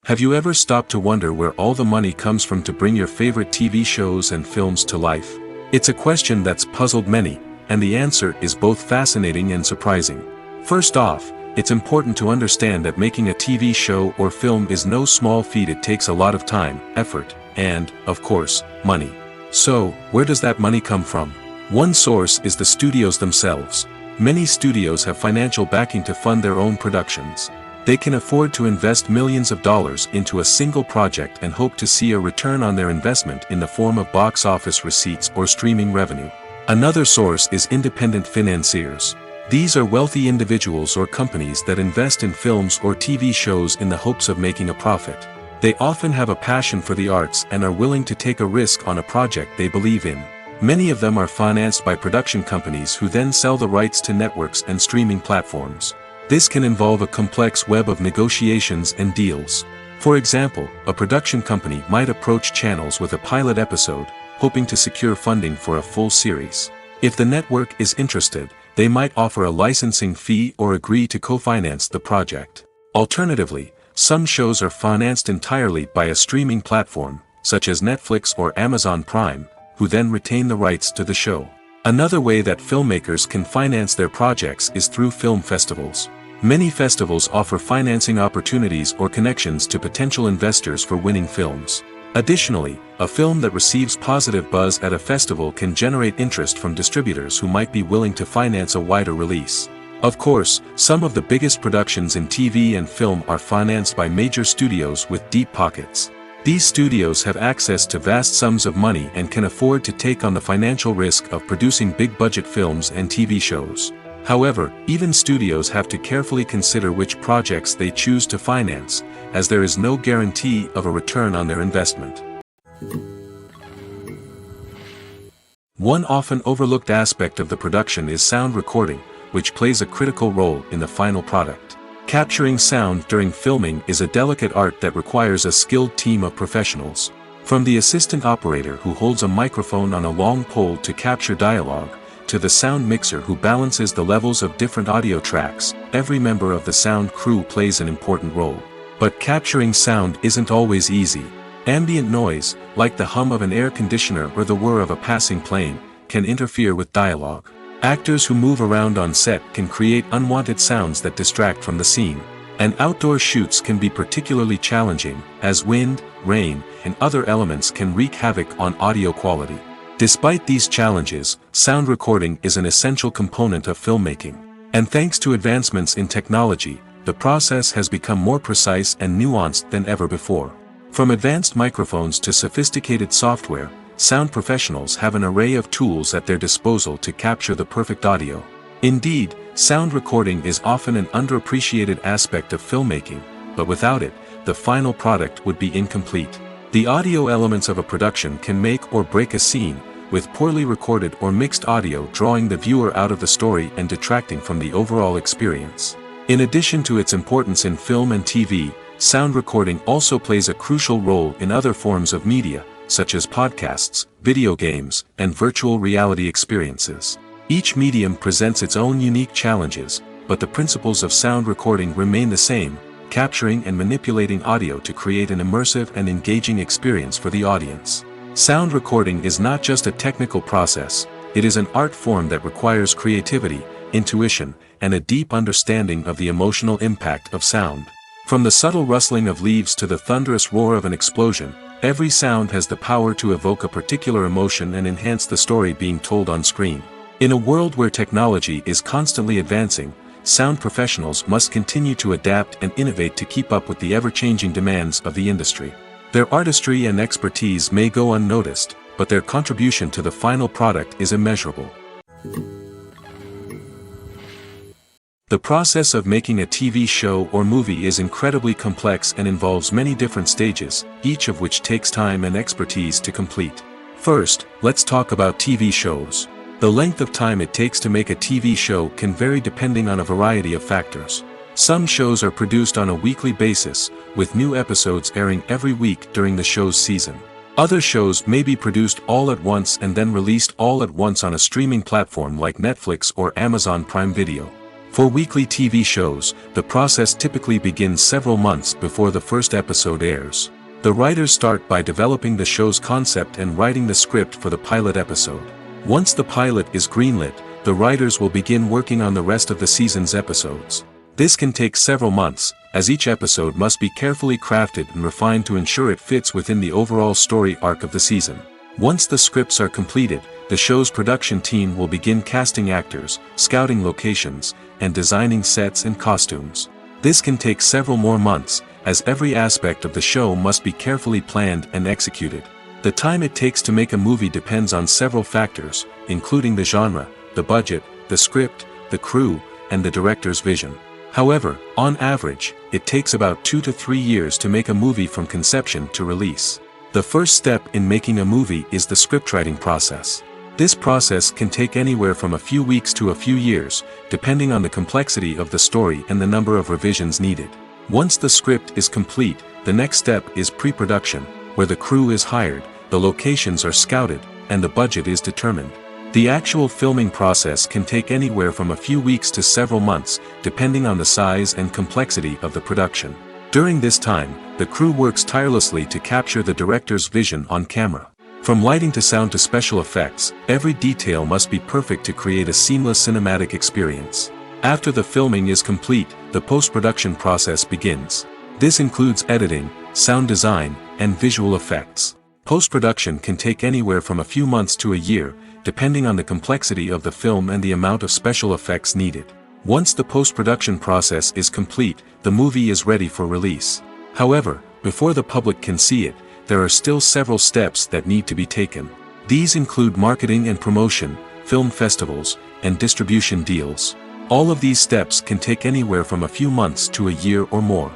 Have you ever stopped to wonder where all the money comes from to bring your favorite TV shows and films to life? It's a question that's puzzled many, and the answer is both fascinating and surprising. First off, it's important to understand that making a TV show or film is no small feat. It takes a lot of time, effort, and, of course, money. So, where does that money come from? One source is the studios themselves. Many studios have financial backing to fund their own productions. They can afford to invest millions of dollars into a single project and hope to see a return on their investment in the form of box office receipts or streaming revenue. Another source is independent financiers. These are wealthy individuals or companies that invest in films or TV shows in the hopes of making a profit. They often have a passion for the arts and are willing to take a risk on a project they believe in. Many of them are financed by production companies who then sell the rights to networks and streaming platforms. This can involve a complex web of negotiations and deals. For example, a production company might approach channels with a pilot episode, hoping to secure funding for a full series. If the network is interested, they might offer a licensing fee or agree to co-finance the project. Alternatively, some shows are financed entirely by a streaming platform, such as Netflix or Amazon Prime, who then retain the rights to the show. Another way that filmmakers can finance their projects is through film festivals. Many festivals offer financing opportunities or connections to potential investors for winning films. Additionally, a film that receives positive buzz at a festival can generate interest from distributors who might be willing to finance a wider release. Of course, some of the biggest productions in TV and film are financed by major studios with deep pockets. These studios have access to vast sums of money and can afford to take on the financial risk of producing big-budget films and TV shows. However, even studios have to carefully consider which projects they choose to finance, as there is no guarantee of a return on their investment. One often overlooked aspect of the production is sound recording, which plays a critical role in the final product. Capturing sound during filming is a delicate art that requires a skilled team of professionals. From the assistant operator who holds a microphone on a long pole to capture dialogue, to the sound mixer who balances the levels of different audio tracks, every member of the sound crew plays an important role. But capturing sound isn't always easy. Ambient noise, like the hum of an air conditioner or the whir of a passing plane, can interfere with dialogue. Actors who move around on set can create unwanted sounds that distract from the scene. And outdoor shoots can be particularly challenging, as wind, rain, and other elements can wreak havoc on audio quality. Despite these challenges, sound recording is an essential component of filmmaking. And thanks to advancements in technology, the process has become more precise and nuanced than ever before. From advanced microphones to sophisticated software, sound professionals have an array of tools at their disposal to capture the perfect audio. Indeed, sound recording is often an underappreciated aspect of filmmaking, but without it, the final product would be incomplete. The audio elements of a production can make or break a scene, with poorly recorded or mixed audio drawing the viewer out of the story and detracting from the overall experience. In addition to its importance in film and TV, sound recording also plays a crucial role in other forms of media, such as podcasts, video games, and virtual reality experiences. Each medium presents its own unique challenges, but the principles of sound recording remain the same, capturing and manipulating audio to create an immersive and engaging experience for the audience. Sound recording is not just a technical process, it is an art form that requires creativity, intuition, and a deep understanding of the emotional impact of sound. From the subtle rustling of leaves to the thunderous roar of an explosion, every sound has the power to evoke a particular emotion and enhance the story being told on screen. In a world where technology is constantly advancing, sound professionals must continue to adapt and innovate to keep up with the ever-changing demands of the industry. Their artistry and expertise may go unnoticed, but their contribution to the final product is immeasurable. The process of making a TV show or movie is incredibly complex and involves many different stages, each of which takes time and expertise to complete. First, let's talk about TV shows. The length of time it takes to make a TV show can vary depending on a variety of factors. Some shows are produced on a weekly basis, with new episodes airing every week during the show's season. Other shows may be produced all at once and then released all at once on a streaming platform like Netflix or Amazon Prime Video. For weekly TV shows, the process typically begins several months before the first episode airs. The writers start by developing the show's concept and writing the script for the pilot episode. Once the pilot is greenlit, the writers will begin working on the rest of the season's episodes. This can take several months, as each episode must be carefully crafted and refined to ensure it fits within the overall story arc of the season. Once the scripts are completed, the show's production team will begin casting actors, scouting locations, and designing sets and costumes. This can take several more months, as every aspect of the show must be carefully planned and executed. The time it takes to make a movie depends on several factors, including the genre, the budget, the script, the crew, and the director's vision. However, on average, it takes about 2 to 3 years to make a movie from conception to release. The first step in making a movie is the scriptwriting process. This process can take anywhere from a few weeks to a few years, depending on the complexity of the story and the number of revisions needed. Once the script is complete, the next step is pre-production, where the crew is hired, the locations are scouted, and the budget is determined. The actual filming process can take anywhere from a few weeks to several months, depending on the size and complexity of the production. During this time, the crew works tirelessly to capture the director's vision on camera. From lighting to sound to special effects, every detail must be perfect to create a seamless cinematic experience. After the filming is complete, the post-production process begins. This includes editing, sound design, and visual effects. Post-production can take anywhere from a few months to a year, depending on the complexity of the film and the amount of special effects needed. Once the post-production process is complete, the movie is ready for release. However, before the public can see it, there are still several steps that need to be taken. These include marketing and promotion, film festivals, and distribution deals. All of these steps can take anywhere from a few months to a year or more.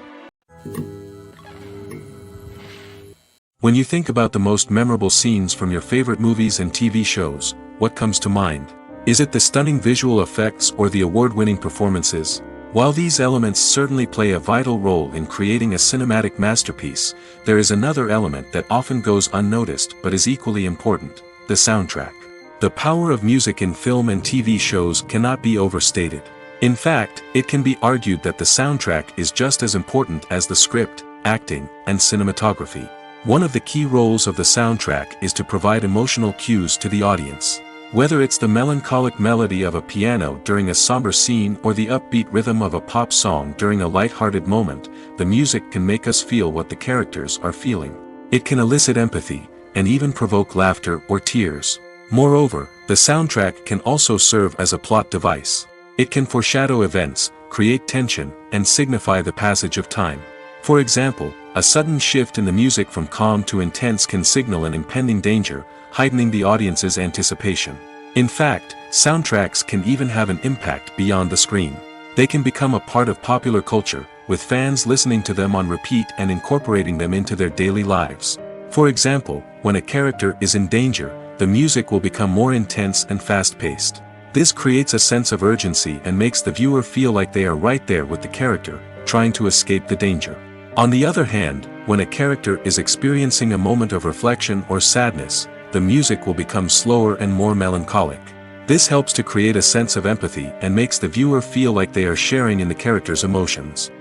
When you think about the most memorable scenes from your favorite movies and TV shows, what comes to mind? Is it the stunning visual effects or the award-winning performances? While these elements certainly play a vital role in creating a cinematic masterpiece, there is another element that often goes unnoticed but is equally important: the soundtrack. The power of music in film and TV shows cannot be overstated. In fact, it can be argued that the soundtrack is just as important as the script, acting, and cinematography. One of the key roles of the soundtrack is to provide emotional cues to the audience. Whether it's the melancholic melody of a piano during a somber scene or the upbeat rhythm of a pop song during a light-hearted moment, the music can make us feel what the characters are feeling. It can elicit empathy, and even provoke laughter or tears. Moreover, the soundtrack can also serve as a plot device. It can foreshadow events, create tension, and signify the passage of time. For example, a sudden shift in the music from calm to intense can signal an impending danger, heightening the audience's anticipation. In fact, soundtracks can even have an impact beyond the screen. They can become a part of popular culture, with fans listening to them on repeat and incorporating them into their daily lives. For example, when a character is in danger, the music will become more intense and fast-paced. This creates a sense of urgency and makes the viewer feel like they are right there with the character, trying to escape the danger. On the other hand, when a character is experiencing a moment of reflection or sadness, the music will become slower and more melancholic. This helps to create a sense of empathy and makes the viewer feel like they are sharing in the character's emotions.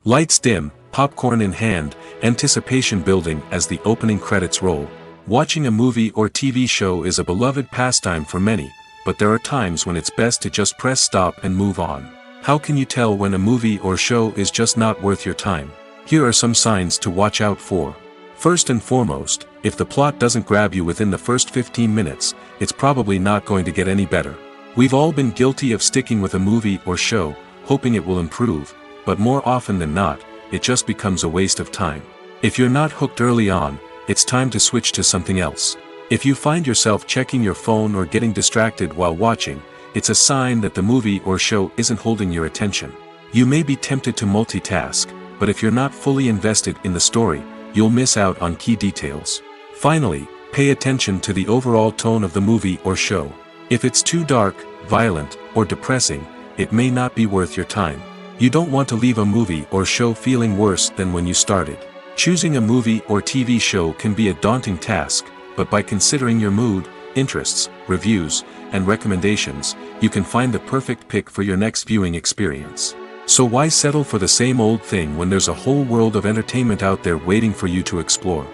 Lights dim, popcorn in hand, anticipation building as the opening credits roll. Watching a movie or TV show is a beloved pastime for many, but there are times when it's best to just press stop and move on. How can you tell when a movie or show is just not worth your time? Here are some signs to watch out for. First and foremost, if the plot doesn't grab you within the first 15 minutes, it's probably not going to get any better. We've all been guilty of sticking with a movie or show, hoping it will improve, but more often than not, it just becomes a waste of time. If you're not hooked early on, it's time to switch to something else. If you find yourself checking your phone or getting distracted while watching, it's a sign that the movie or show isn't holding your attention. You may be tempted to multitask, but if you're not fully invested in the story, you'll miss out on key details. Finally, pay attention to the overall tone of the movie or show. If it's too dark, violent, or depressing, it may not be worth your time. You don't want to leave a movie or show feeling worse than when you started. Choosing a movie or TV show can be a daunting task, but by considering your mood, interests, reviews, and recommendations, you can find the perfect pick for your next viewing experience. So why settle for the same old thing when there's a whole world of entertainment out there waiting for you to explore?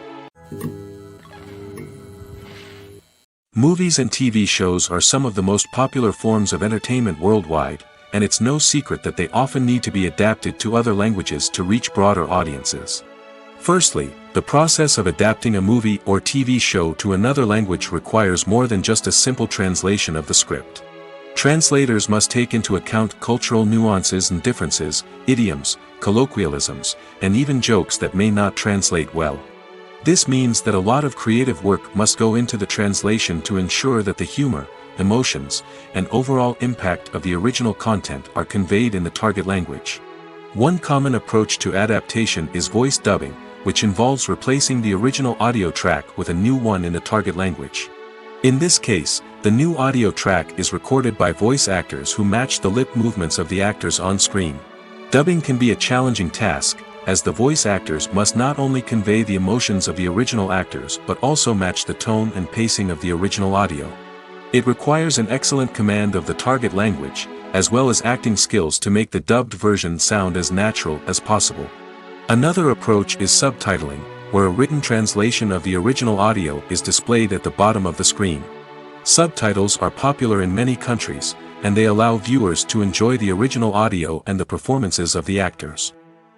Movies and TV shows are some of the most popular forms of entertainment worldwide, and it's no secret that they often need to be adapted to other languages to reach broader audiences. Firstly, the process of adapting a movie or TV show to another language requires more than just a simple translation of the script. Translators must take into account cultural nuances and differences, idioms, colloquialisms, and even jokes that may not translate well. This means that a lot of creative work must go into the translation to ensure that the humor, emotions, and overall impact of the original content are conveyed in the target language. One common approach to adaptation is voice dubbing, which involves replacing the original audio track with a new one in the target language. In this case, the new audio track is recorded by voice actors who match the lip movements of the actors on screen. Dubbing can be a challenging task, as the voice actors must not only convey the emotions of the original actors but also match the tone and pacing of the original audio. It requires an excellent command of the target language, as well as acting skills to make the dubbed version sound as natural as possible. Another approach is subtitling, where a written translation of the original audio is displayed at the bottom of the screen. Subtitles are popular in many countries, and they allow viewers to enjoy the original audio and the performances of the actors.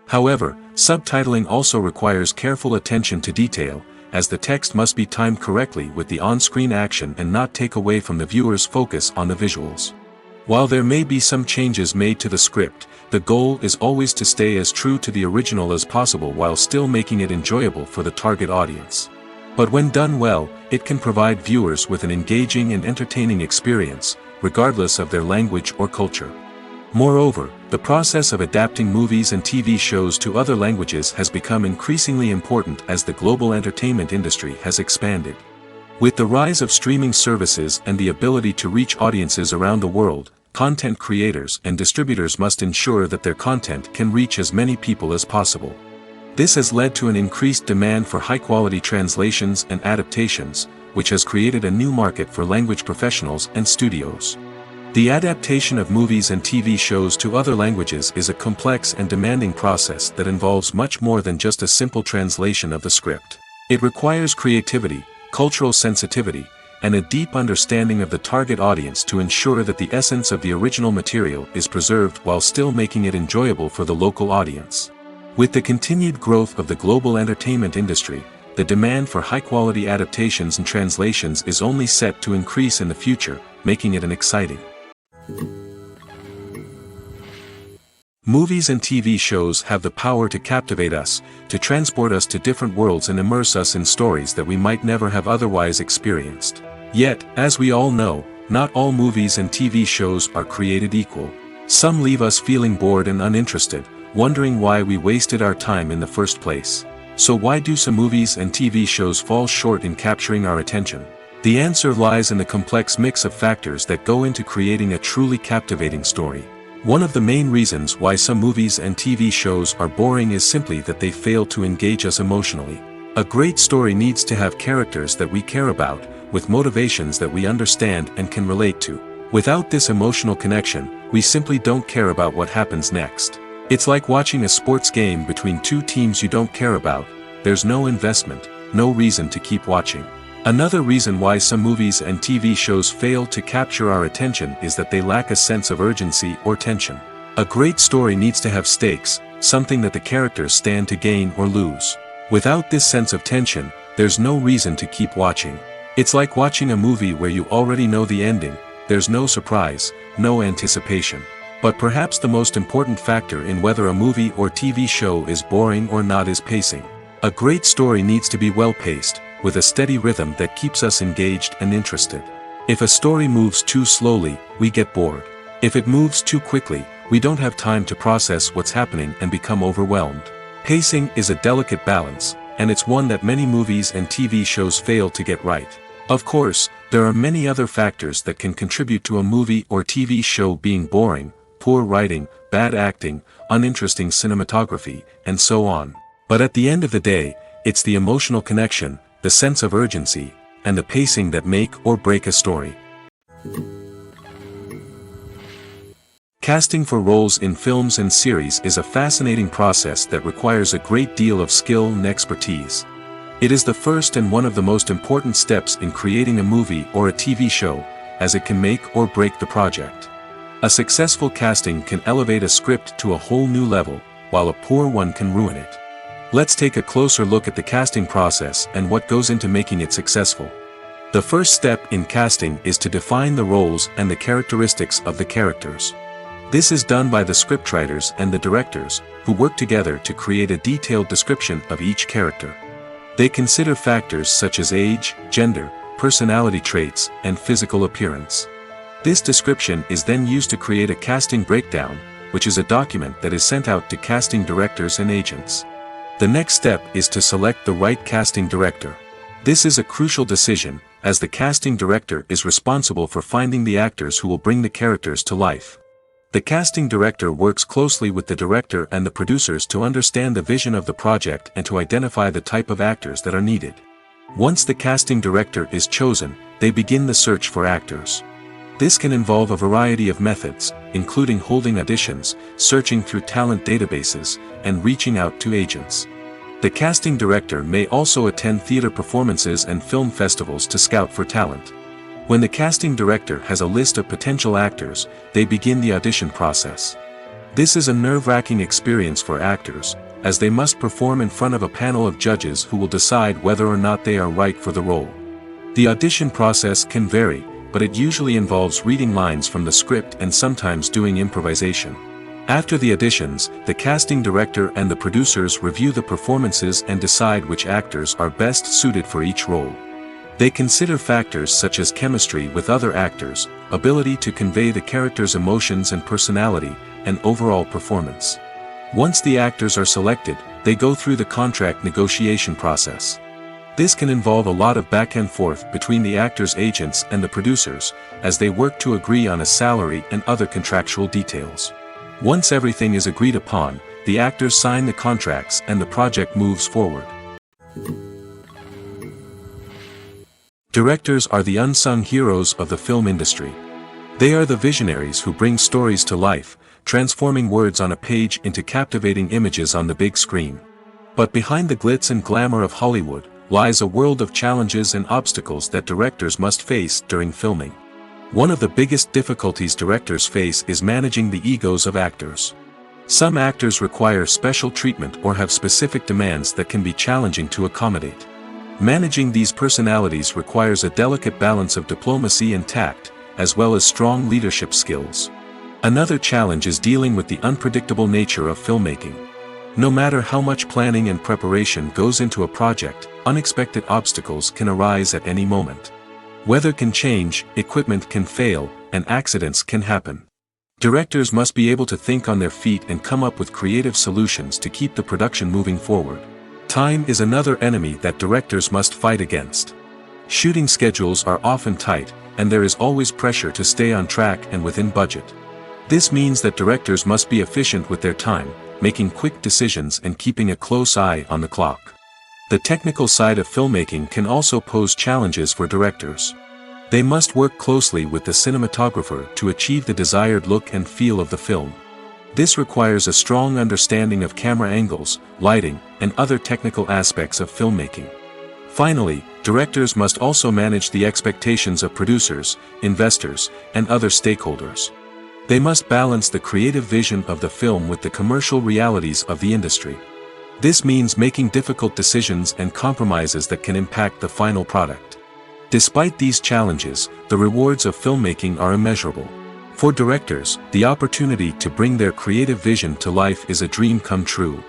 However, subtitling also requires careful attention to detail, as the text must be timed correctly with the on-screen action and not take away from the viewer's focus on the visuals. While there may be some changes made to the script, the goal is always to stay as true to the original as possible while still making it enjoyable for the target audience. But when done well, it can provide viewers with an engaging and entertaining experience, regardless of their language or culture. Moreover, the process of adapting movies and TV shows to other languages has become increasingly important as the global entertainment industry has expanded. With the rise of streaming services and the ability to reach audiences around the world, content creators and distributors must ensure that their content can reach as many people as possible. This has led to an increased demand for high-quality translations and adaptations, which has created a new market for language professionals and studios. The adaptation of movies and TV shows to other languages is a complex and demanding process that involves much more than just a simple translation of the script. It requires creativity, cultural sensitivity, and a deep understanding of the target audience to ensure that the essence of the original material is preserved while still making it enjoyable for the local audience. With the continued growth of the global entertainment industry, the demand for high-quality adaptations and translations is only set to increase in the future, making it an exciting. Movies and TV shows have the power to captivate us, to transport us to different worlds and immerse us in stories that we might never have otherwise experienced. Yet, as we all know, not all movies and TV shows are created equal. Some leave us feeling bored and uninterested, wondering why we wasted our time in the first place. So why do some movies and TV shows fall short in capturing our attention? The answer lies in the complex mix of factors that go into creating a truly captivating story. One of the main reasons why some movies and TV shows are boring is simply that they fail to engage us emotionally. A great story needs to have characters that we care about, with motivations that we understand and can relate to. Without this emotional connection, we simply don't care about what happens next. It's like watching a sports game between two teams you don't care about. There's no investment, no reason to keep watching. Another reason why some movies and TV shows fail to capture our attention is that they lack a sense of urgency or tension. A great story needs to have stakes, something that the characters stand to gain or lose. Without this sense of tension, there's no reason to keep watching. It's like watching a movie where you already know the ending. There's no surprise, no anticipation. But perhaps the most important factor in whether a movie or TV show is boring or not is pacing. A great story needs to be well-paced, with a steady rhythm that keeps us engaged and interested. If a story moves too slowly, we get bored. If it moves too quickly, we don't have time to process what's happening and become overwhelmed. Pacing is a delicate balance, and it's one that many movies and TV shows fail to get right. Of course, there are many other factors that can contribute to a movie or TV show being boring: poor writing, bad acting, uninteresting cinematography, and so on. But at the end of the day, it's the emotional connection, the sense of urgency, and the pacing that make or break a story. Casting for roles in films and series is a fascinating process that requires a great deal of skill and expertise. It is the first and one of the most important steps in creating a movie or a TV show, as it can make or break the project. A successful casting can elevate a script to a whole new level, while a poor one can ruin it. Let's take a closer look at the casting process and what goes into making it successful. The first step in casting is to define the roles and the characteristics of the characters. This is done by the scriptwriters and the directors, who work together to create a detailed description of each character. They consider factors such as age, gender, personality traits, and physical appearance. This description is then used to create a casting breakdown, which is a document that is sent out to casting directors and agents. The next step is to select the right casting director. This is a crucial decision, as the casting director is responsible for finding the actors who will bring the characters to life. The casting director works closely with the director and the producers to understand the vision of the project and to identify the type of actors that are needed. Once the casting director is chosen, they begin the search for actors. This can involve a variety of methods, including holding auditions, searching through talent databases, and reaching out to agents. The casting director may also attend theater performances and film festivals to scout for talent. When the casting director has a list of potential actors, they begin the audition process. This is a nerve-wracking experience for actors, as they must perform in front of a panel of judges who will decide whether or not they are right for the role. The audition process can vary, but it usually involves reading lines from the script and sometimes doing improvisation. After the auditions, the casting director and the producers review the performances and decide which actors are best suited for each role. They consider factors such as chemistry with other actors, ability to convey the character's emotions and personality, and overall performance. Once the actors are selected, they go through the contract negotiation process. This can involve a lot of back and forth between the actors' agents and the producers, as they work to agree on a salary and other contractual details. Once everything is agreed upon, the actors sign the contracts and the project moves forward. Directors are the unsung heroes of the film industry. They are the visionaries who bring stories to life, transforming words on a page into captivating images on the big screen. But behind the glitz and glamour of Hollywood, lies a world of challenges and obstacles that directors must face during filming. One of the biggest difficulties directors face is managing the egos of actors. Some actors require special treatment or have specific demands that can be challenging to accommodate. Managing these personalities requires a delicate balance of diplomacy and tact, as well as strong leadership skills. Another challenge is dealing with the unpredictable nature of filmmaking. No matter how much planning and preparation goes into a project, unexpected obstacles can arise at any moment. Weather can change, equipment can fail, and accidents can happen. Directors must be able to think on their feet and come up with creative solutions to keep the production moving forward. Time is another enemy that directors must fight against. Shooting schedules are often tight, and there is always pressure to stay on track and within budget. This means that directors must be efficient with their time, making quick decisions and keeping a close eye on the clock. The technical side of filmmaking can also pose challenges for directors. They must work closely with the cinematographer to achieve the desired look and feel of the film. This requires a strong understanding of camera angles, lighting, and other technical aspects of filmmaking. Finally, directors must also manage the expectations of producers, investors, and other stakeholders. They must balance the creative vision of the film with the commercial realities of the industry. This means making difficult decisions and compromises that can impact the final product. Despite these challenges, the rewards of filmmaking are immeasurable. For directors, the opportunity to bring their creative vision to life is a dream come true.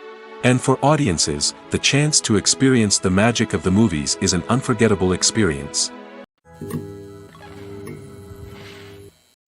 And for audiences, the chance to experience the magic of the movies is an unforgettable experience.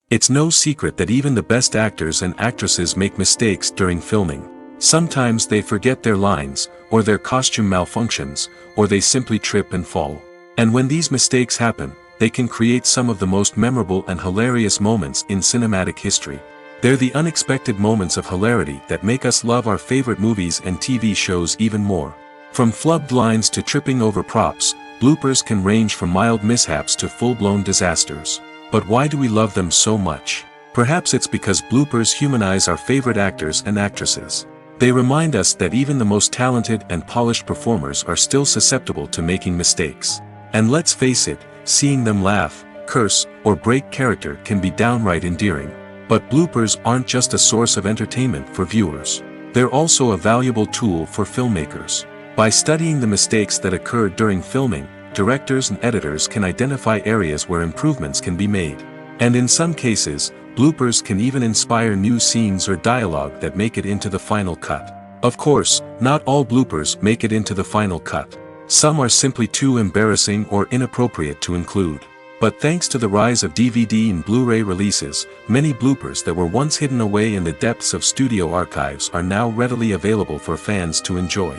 It's no secret that even the best actors and actresses make mistakes during filming. Sometimes they forget their lines, or their costume malfunctions, or they simply trip and fall. And when these mistakes happen, they can create some of the most memorable and hilarious moments in cinematic history. They're the unexpected moments of hilarity that make us love our favorite movies and TV shows even more. From flubbed lines to tripping over props, bloopers can range from mild mishaps to full-blown disasters. But why do we love them so much? Perhaps it's because bloopers humanize our favorite actors and actresses. They remind us that even the most talented and polished performers are still susceptible to making mistakes. And let's face it, seeing them laugh, curse, or break character can be downright endearing. But bloopers aren't just a source of entertainment for viewers. They're also a valuable tool for filmmakers. By studying the mistakes that occurred during filming, directors and editors can identify areas where improvements can be made. And in some cases, bloopers can even inspire new scenes or dialogue that make it into the final cut. Of course, not all bloopers make it into the final cut. Some are simply too embarrassing or inappropriate to include. But thanks to the rise of DVD and Blu-ray releases, many bloopers that were once hidden away in the depths of studio archives are now readily available for fans to enjoy.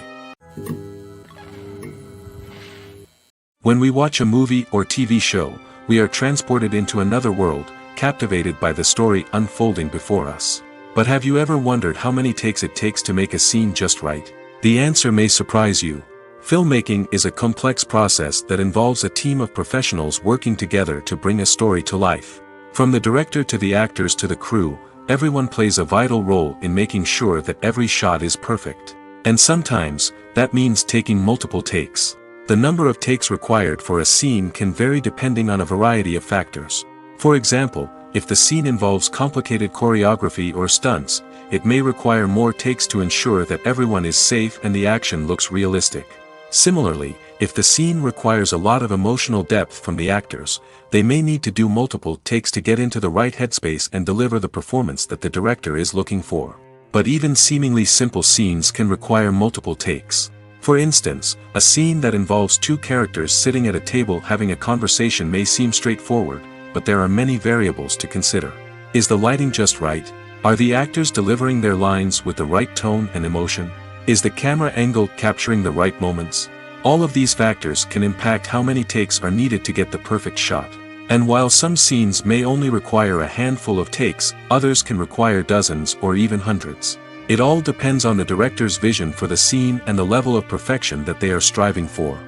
When we watch a movie or TV show, we are transported into another world, captivated by the story unfolding before us. But have you ever wondered how many takes it takes to make a scene just right? The answer may surprise you. Filmmaking is a complex process that involves a team of professionals working together to bring a story to life. From the director to the actors to the crew, everyone plays a vital role in making sure that every shot is perfect. And sometimes, that means taking multiple takes. The number of takes required for a scene can vary depending on a variety of factors. For example, if the scene involves complicated choreography or stunts, it may require more takes to ensure that everyone is safe and the action looks realistic. Similarly, if the scene requires a lot of emotional depth from the actors, they may need to do multiple takes to get into the right headspace and deliver the performance that the director is looking for. But even seemingly simple scenes can require multiple takes. For instance, a scene that involves two characters sitting at a table having a conversation may seem straightforward, but there are many variables to consider. Is the lighting just right? Are the actors delivering their lines with the right tone and emotion? Is the camera angle capturing the right moments? All of these factors can impact how many takes are needed to get the perfect shot. And while some scenes may only require a handful of takes, others can require dozens or even hundreds. It all depends on the director's vision for the scene and the level of perfection that they are striving for.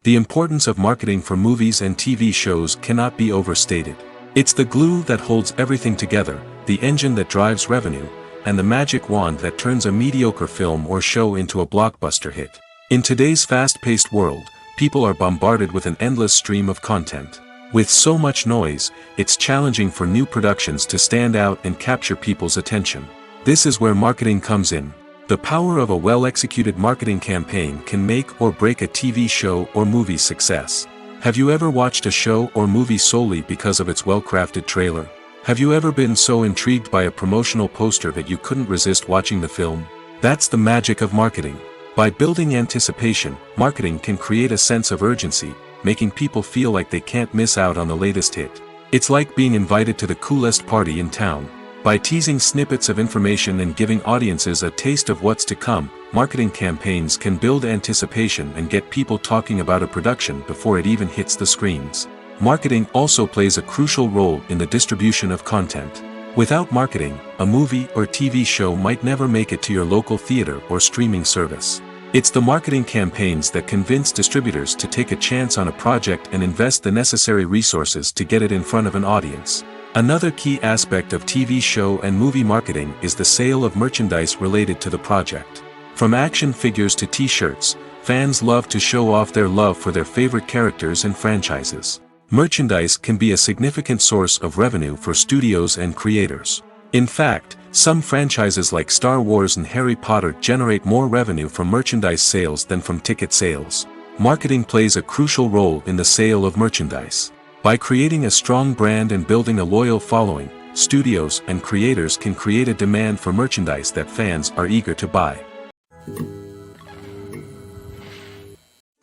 The importance of marketing for movies and TV shows cannot be overstated. It's the glue that holds everything together, the engine that drives revenue, and the magic wand that turns a mediocre film or show into a blockbuster hit. In today's fast-paced world, people are bombarded with an endless stream of content. With so much noise, it's challenging for new productions to stand out and capture people's attention. This is where marketing comes in. The power of a well-executed marketing campaign can make or break a TV show or movie's success. Have you ever watched a show or movie solely because of its well-crafted trailer? Have you ever been so intrigued by a promotional poster that you couldn't resist watching the film? That's the magic of marketing. By building anticipation, marketing can create a sense of urgency, making people feel like they can't miss out on the latest hit. It's like being invited to the coolest party in town. By teasing snippets of information and giving audiences a taste of what's to come, marketing campaigns can build anticipation and get people talking about a production before it even hits the screens. Marketing also plays a crucial role in the distribution of content. Without marketing, a movie or TV show might never make it to your local theater or streaming service. It's the marketing campaigns that convince distributors to take a chance on a project and invest the necessary resources to get it in front of an audience. Another key aspect of TV show and movie marketing is the sale of merchandise related to the project. From action figures to t-shirts, fans love to show off their love for their favorite characters and franchises. Merchandise can be a significant source of revenue for studios and creators. In fact, some franchises like Star Wars and Harry Potter generate more revenue from merchandise sales than from ticket sales. Marketing plays a crucial role in the sale of merchandise. By creating a strong brand and building a loyal following, studios and creators can create a demand for merchandise that fans are eager to buy.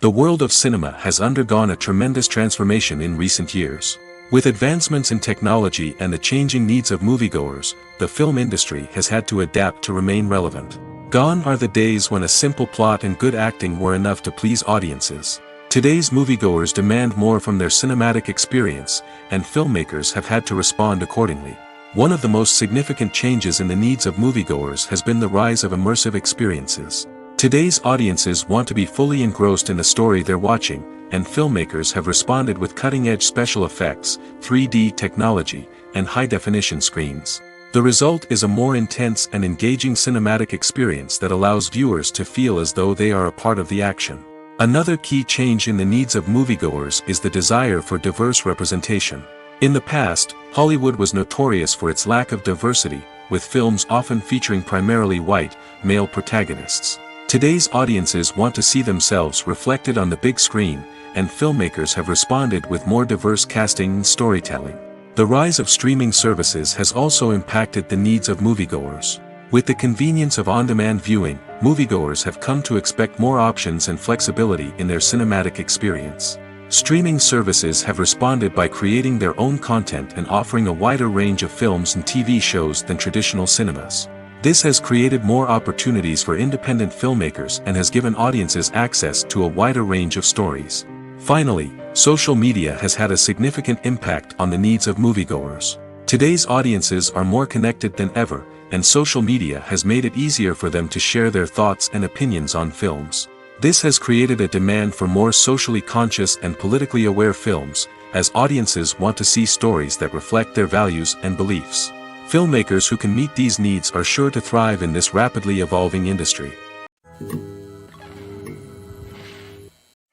The world of cinema has undergone a tremendous transformation in recent years. With advancements in technology and the changing needs of moviegoers, the film industry has had to adapt to remain relevant. Gone are the days when a simple plot and good acting were enough to please audiences. Today's moviegoers demand more from their cinematic experience, and filmmakers have had to respond accordingly. One of the most significant changes in the needs of moviegoers has been the rise of immersive experiences. Today's audiences want to be fully engrossed in the story they're watching, and filmmakers have responded with cutting-edge special effects, 3D technology, and high-definition screens. The result is a more intense and engaging cinematic experience that allows viewers to feel as though they are a part of the action. Another key change in the needs of moviegoers is the desire for diverse representation. In the past, Hollywood was notorious for its lack of diversity, with films often featuring primarily white, male protagonists. Today's audiences want to see themselves reflected on the big screen, and filmmakers have responded with more diverse casting and storytelling. The rise of streaming services has also impacted the needs of moviegoers. With the convenience of on-demand viewing, moviegoers have come to expect more options and flexibility in their cinematic experience. Streaming services have responded by creating their own content and offering a wider range of films and TV shows than traditional cinemas. This has created more opportunities for independent filmmakers and has given audiences access to a wider range of stories. Finally, social media has had a significant impact on the needs of moviegoers. Today's audiences are more connected than ever, and social media has made it easier for them to share their thoughts and opinions on films. This has created a demand for more socially conscious and politically aware films, as audiences want to see stories that reflect their values and beliefs. Filmmakers who can meet these needs are sure to thrive in this rapidly evolving industry.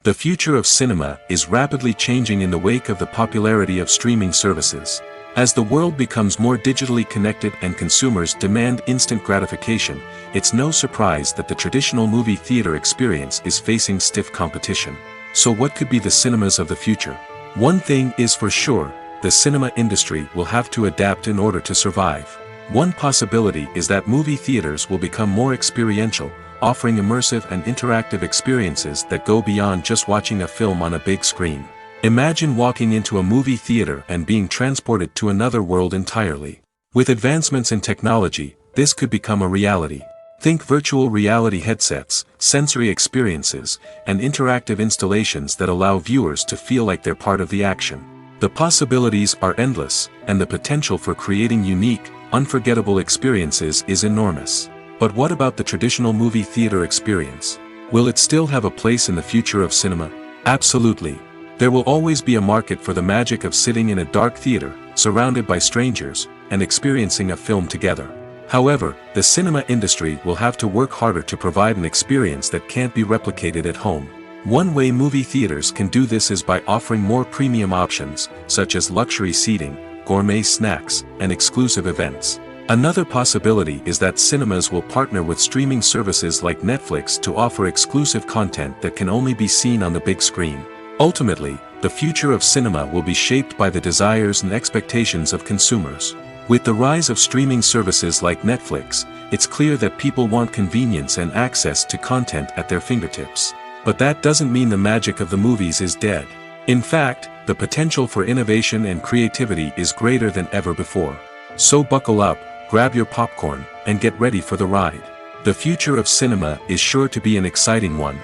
The future of cinema is rapidly changing in the wake of the popularity of streaming services. As the world becomes more digitally connected and consumers demand instant gratification, it's no surprise that the traditional movie theater experience is facing stiff competition. So what could be the cinemas of the future? One thing is for sure, the cinema industry will have to adapt in order to survive. One possibility is that movie theaters will become more experiential, offering immersive and interactive experiences that go beyond just watching a film on a big screen. Imagine walking into a movie theater and being transported to another world entirely. With advancements in technology, this could become a reality. Think virtual reality headsets, sensory experiences, and interactive installations that allow viewers to feel like they're part of the action. The possibilities are endless, and the potential for creating unique, unforgettable experiences is enormous. But what about the traditional movie theater experience? Will it still have a place in the future of cinema? Absolutely. There will always be a market for the magic of sitting in a dark theater, surrounded by strangers, and experiencing a film together. However, the cinema industry will have to work harder to provide an experience that can't be replicated at home. One way movie theaters can do this is by offering more premium options, such as luxury seating, gourmet snacks, and exclusive events. Another possibility is that cinemas will partner with streaming services like Netflix to offer exclusive content that can only be seen on the big screen. Ultimately, the future of cinema will be shaped by the desires and expectations of consumers. With the rise of streaming services like Netflix, it's clear that people want convenience and access to content at their fingertips. But that doesn't mean the magic of the movies is dead. In fact, the potential for innovation and creativity is greater than ever before. So buckle up, grab your popcorn, and get ready for the ride. The future of cinema is sure to be an exciting one.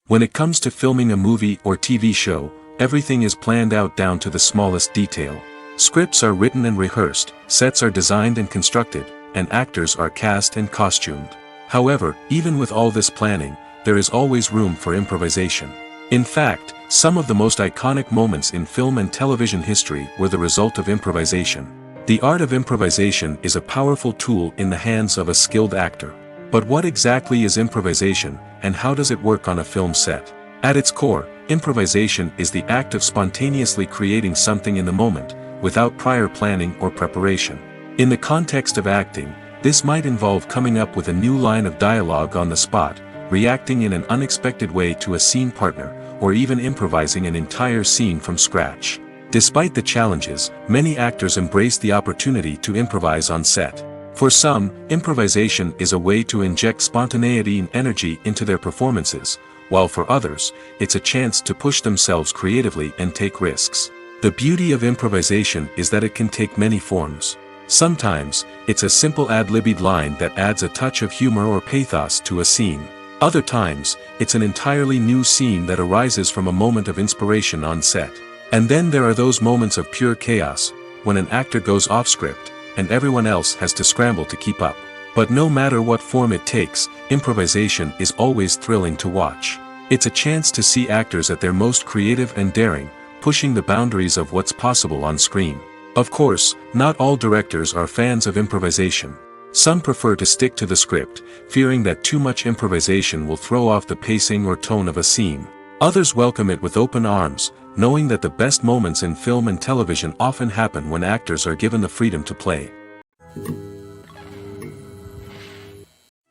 When it comes to filming a movie or TV show, everything is planned out down to the smallest detail. Scripts are written and rehearsed, sets are designed and constructed, and actors are cast and costumed. However, even with all this planning, there is always room for improvisation. In fact, some of the most iconic moments in film and television history were the result of improvisation. The art of improvisation is a powerful tool in the hands of a skilled actor. But what exactly is improvisation, and how does it work on a film set? At its core, improvisation is the act of spontaneously creating something in the moment, without prior planning or preparation. In the context of acting, this might involve coming up with a new line of dialogue on the spot, reacting in an unexpected way to a scene partner, or even improvising an entire scene from scratch. Despite the challenges, many actors embrace the opportunity to improvise on set. For some, improvisation is a way to inject spontaneity and energy into their performances, while for others, it's a chance to push themselves creatively and take risks. The beauty of improvisation is that it can take many forms. Sometimes, it's a simple ad-libbed line that adds a touch of humor or pathos to a scene. Other times, it's an entirely new scene that arises from a moment of inspiration on set. And then there are those moments of pure chaos, when an actor goes off script, and everyone else has to scramble to keep up. But no matter what form it takes, improvisation is always thrilling to watch. It's a chance to see actors at their most creative and daring, pushing the boundaries of what's possible on screen. Of course, not all directors are fans of improvisation. Some prefer to stick to the script, fearing that too much improvisation will throw off the pacing or tone of a scene. Others welcome it with open arms, knowing that the best moments in film and television often happen when actors are given the freedom to play.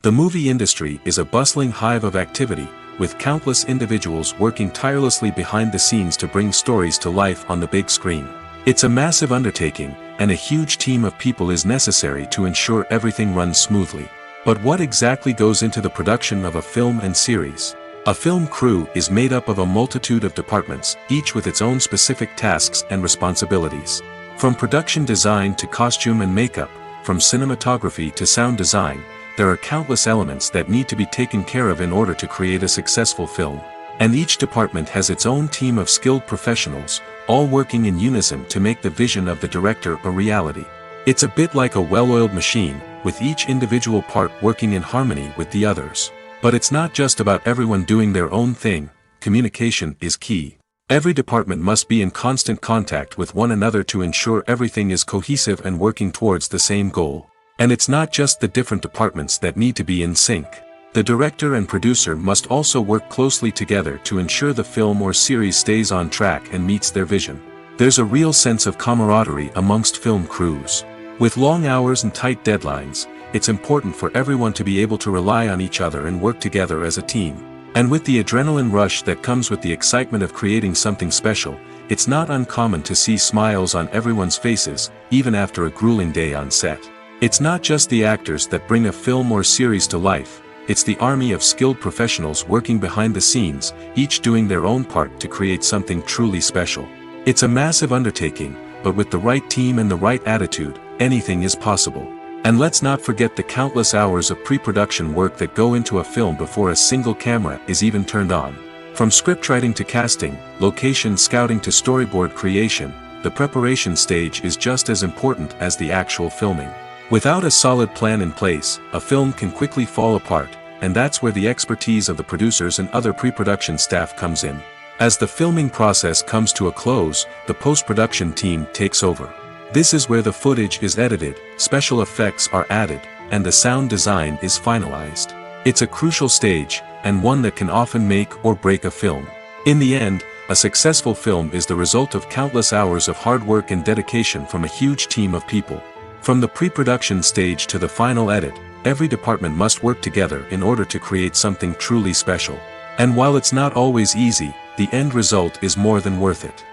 The movie industry is a bustling hive of activity, with countless individuals working tirelessly behind the scenes to bring stories to life on the big screen. It's a massive undertaking, and a huge team of people is necessary to ensure everything runs smoothly. But what exactly goes into the production of a film and series? A film crew is made up of a multitude of departments, each with its own specific tasks and responsibilities. From production design to costume and makeup, from cinematography to sound design, there are countless elements that need to be taken care of in order to create a successful film. And each department has its own team of skilled professionals, all working in unison to make the vision of the director a reality. It's a bit like a well-oiled machine, with each individual part working in harmony with the others. But it's not just about everyone doing their own thing. Communication is key. Every department must be in constant contact with one another to ensure everything is cohesive and working towards the same goal. And it's not just the different departments that need to be in sync. The director and producer must also work closely together to ensure the film or series stays on track and meets their vision. There's a real sense of camaraderie amongst film crews. With long hours and tight deadlines, it's important for everyone to be able to rely on each other and work together as a team. And with the adrenaline rush that comes with the excitement of creating something special, it's not uncommon to see smiles on everyone's faces, even after a grueling day on set. It's not just the actors that bring a film or series to life. It's the army of skilled professionals working behind the scenes, each doing their own part to create something truly special. It's a massive undertaking, but with the right team and the right attitude, anything is possible. And let's not forget the countless hours of pre-production work that go into a film before a single camera is even turned on. From scriptwriting to casting, location scouting to storyboard creation, the preparation stage is just as important as the actual filming. Without a solid plan in place, a film can quickly fall apart, and that's where the expertise of the producers and other pre-production staff comes in. As the filming process comes to a close, the post-production team takes over. This is where the footage is edited, special effects are added, and the sound design is finalized. It's a crucial stage, and one that can often make or break a film. In the end, a successful film is the result of countless hours of hard work and dedication from a huge team of people. From the pre-production stage to the final edit, every department must work together in order to create something truly special. And while it's not always easy, the end result is more than worth it.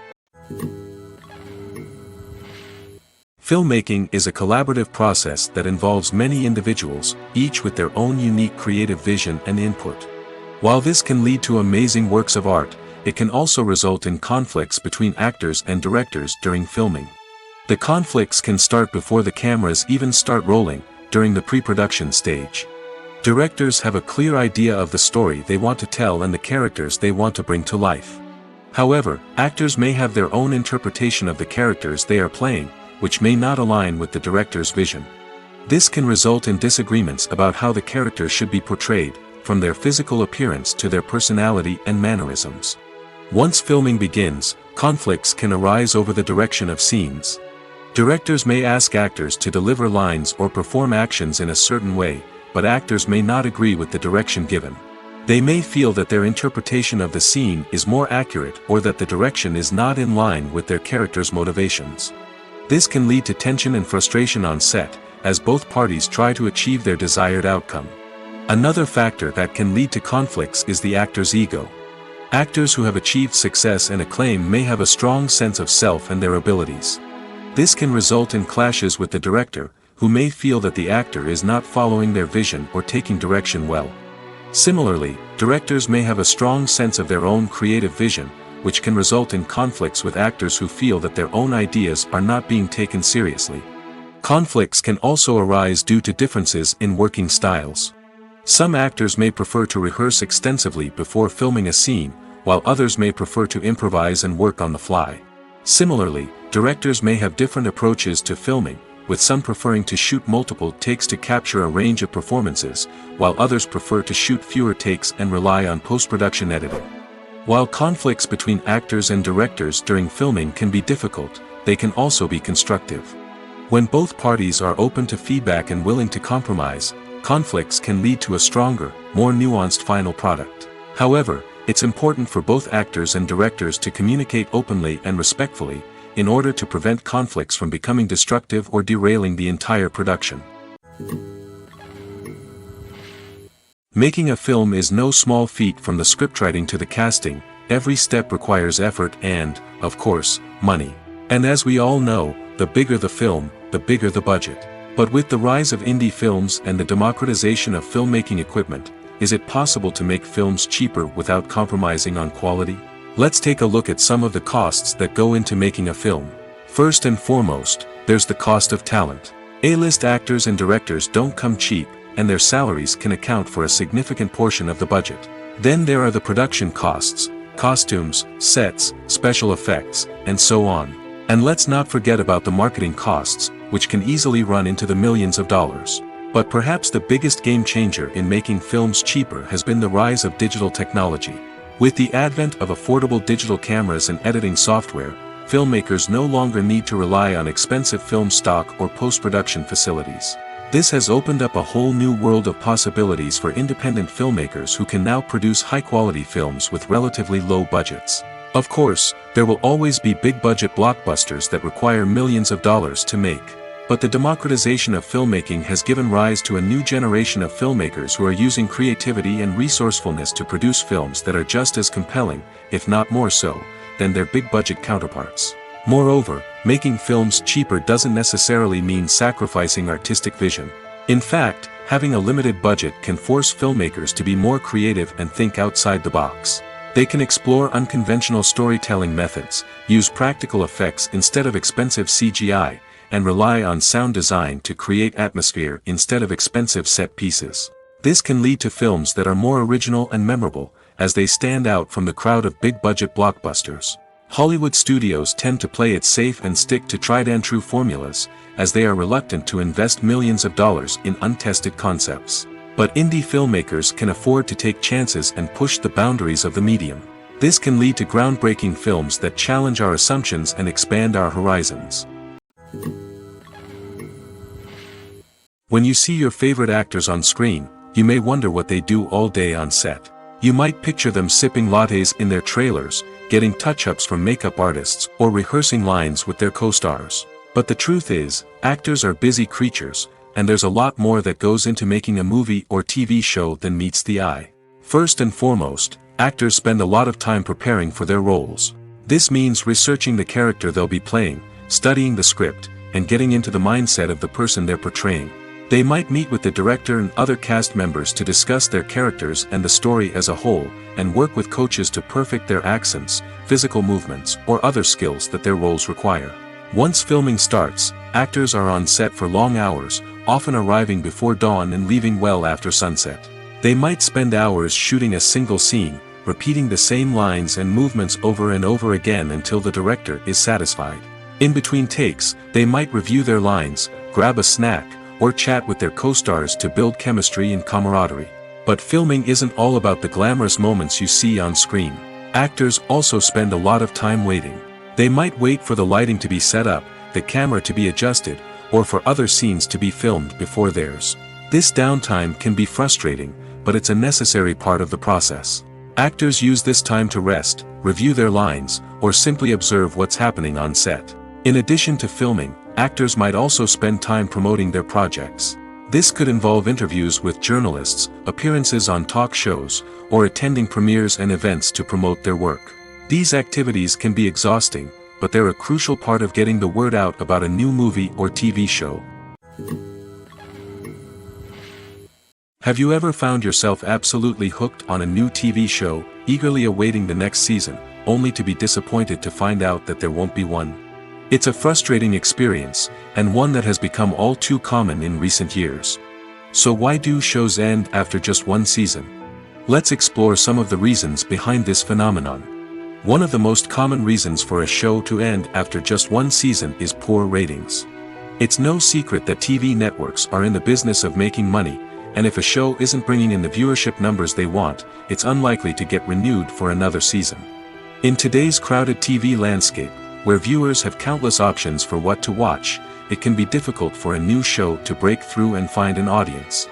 Filmmaking is a collaborative process that involves many individuals, each with their own unique creative vision and input. While this can lead to amazing works of art, it can also result in conflicts between actors and directors during filming. The conflicts can start before the cameras even start rolling, during the pre-production stage. Directors have a clear idea of the story they want to tell and the characters they want to bring to life. However, actors may have their own interpretation of the characters they are playing, which may not align with the director's vision. This can result in disagreements about how the characters should be portrayed, from their physical appearance to their personality and mannerisms. Once filming begins, conflicts can arise over the direction of scenes. Directors may ask actors to deliver lines or perform actions in a certain way, but actors may not agree with the direction given. They may feel that their interpretation of the scene is more accurate or that the direction is not in line with their character's motivations. This can lead to tension and frustration on set, as both parties try to achieve their desired outcome. Another factor that can lead to conflicts is the actor's ego. Actors who have achieved success and acclaim may have a strong sense of self and their abilities. This can result in clashes with the director, who may feel that the actor is not following their vision or taking direction well. Similarly, directors may have a strong sense of their own creative vision, which can result in conflicts with actors who feel that their own ideas are not being taken seriously. Conflicts can also arise due to differences in working styles. Some actors may prefer to rehearse extensively before filming a scene, while others may prefer to improvise and work on the fly. Similarly, directors may have different approaches to filming, with some preferring to shoot multiple takes to capture a range of performances, while others prefer to shoot fewer takes and rely on post-production editing. While conflicts between actors and directors during filming can be difficult, they can also be constructive. When both parties are open to feedback and willing to compromise, conflicts can lead to a stronger, more nuanced final product. However, it's important for both actors and directors to communicate openly and respectfully, in order to prevent conflicts from becoming destructive or derailing the entire production. Making a film is no small feat. From the scriptwriting to the casting, every step requires effort and, of course, money. And as we all know, the bigger the film, the bigger the budget. But with the rise of indie films and the democratization of filmmaking equipment, is it possible to make films cheaper without compromising on quality? Let's take a look at some of the costs that go into making a film. First and foremost, there's the cost of talent. A-list actors and directors don't come cheap, and their salaries can account for a significant portion of the budget. Then there are the production costs, costumes, sets, special effects, and so on. And let's not forget about the marketing costs, which can easily run into the millions of dollars. But perhaps the biggest game changer in making films cheaper has been the rise of digital technology. With the advent of affordable digital cameras and editing software, filmmakers no longer need to rely on expensive film stock or post-production facilities. This has opened up a whole new world of possibilities for independent filmmakers who can now produce high-quality films with relatively low budgets. Of course, there will always be big-budget blockbusters that require millions of dollars to make. But the democratization of filmmaking has given rise to a new generation of filmmakers who are using creativity and resourcefulness to produce films that are just as compelling, if not more so, than their big-budget counterparts. Moreover, making films cheaper doesn't necessarily mean sacrificing artistic vision. In fact, having a limited budget can force filmmakers to be more creative and think outside the box. They can explore unconventional storytelling methods, use practical effects instead of expensive CGI, and rely on sound design to create atmosphere instead of expensive set pieces. This can lead to films that are more original and memorable, as they stand out from the crowd of big-budget blockbusters. Hollywood studios tend to play it safe and stick to tried-and-true formulas, as they are reluctant to invest millions of dollars in untested concepts. But indie filmmakers can afford to take chances and push the boundaries of the medium. This can lead to groundbreaking films that challenge our assumptions and expand our horizons. When you see your favorite actors on screen, you may wonder what they do all day on set. You might picture them sipping lattes in their trailers, getting touch-ups from makeup artists, or rehearsing lines with their co-stars. But the truth is, actors are busy creatures, and there's a lot more that goes into making a movie or TV show than meets the eye. First and foremost, actors spend a lot of time preparing for their roles. This means researching the character they'll be playing, studying the script, and getting into the mindset of the person they're portraying. They might meet with the director and other cast members to discuss their characters and the story as a whole, and work with coaches to perfect their accents, physical movements, or other skills that their roles require. Once filming starts, actors are on set for long hours, often arriving before dawn and leaving well after sunset. They might spend hours shooting a single scene, repeating the same lines and movements over and over again until the director is satisfied. In between takes, they might review their lines, grab a snack, or chat with their co-stars to build chemistry and camaraderie. But filming isn't all about the glamorous moments you see on screen. Actors also spend a lot of time waiting. They might wait for the lighting to be set up, the camera to be adjusted, or for other scenes to be filmed before theirs. This downtime can be frustrating, but it's a necessary part of the process. Actors use this time to rest, review their lines, or simply observe what's happening on set. In addition to filming, actors might also spend time promoting their projects. This could involve interviews with journalists, appearances on talk shows, or attending premieres and events to promote their work. These activities can be exhausting, but they're a crucial part of getting the word out about a new movie or TV show. Have you ever found yourself absolutely hooked on a new TV show, eagerly awaiting the next season, only to be disappointed to find out that there won't be one? It's a frustrating experience, and one that has become all too common in recent years. So why do shows end after just one season? Let's explore some of the reasons behind this phenomenon. One of the most common reasons for a show to end after just one season is poor ratings. It's no secret that TV networks are in the business of making money, and if a show isn't bringing in the viewership numbers they want, it's unlikely to get renewed for another season. In today's crowded TV landscape, where viewers have countless options for what to watch, it can be difficult for a new show to break through and find an audience.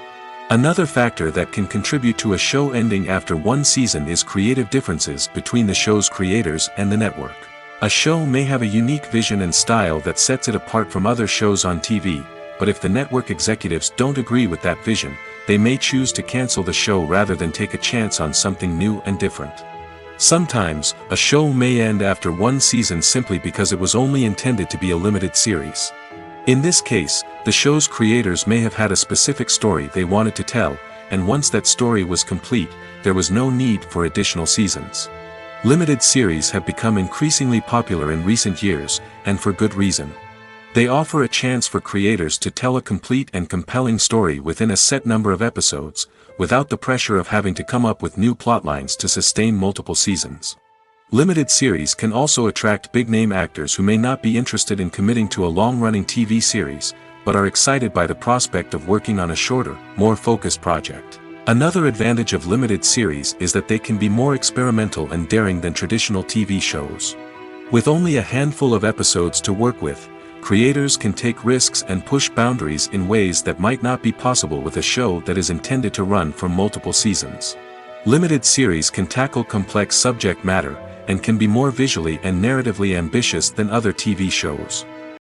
Another factor that can contribute to a show ending after one season is creative differences between the show's creators and the network. A show may have a unique vision and style that sets it apart from other shows on TV, but if the network executives don't agree with that vision, they may choose to cancel the show rather than take a chance on something new and different. Sometimes, a show may end after one season simply because it was only intended to be a limited series. In this case, the show's creators may have had a specific story they wanted to tell, and once that story was complete, there was no need for additional seasons. Limited series have become increasingly popular in recent years, and for good reason. They offer a chance for creators to tell a complete and compelling story within a set number of episodes, without the pressure of having to come up with new plotlines to sustain multiple seasons. Limited series can also attract big-name actors who may not be interested in committing to a long-running TV series, but are excited by the prospect of working on a shorter, more focused project. Another advantage of limited series is that they can be more experimental and daring than traditional TV shows. With only a handful of episodes to work with, creators can take risks and push boundaries in ways that might not be possible with a show that is intended to run for multiple seasons. Limited series can tackle complex subject matter, and can be more visually and narratively ambitious than other TV shows.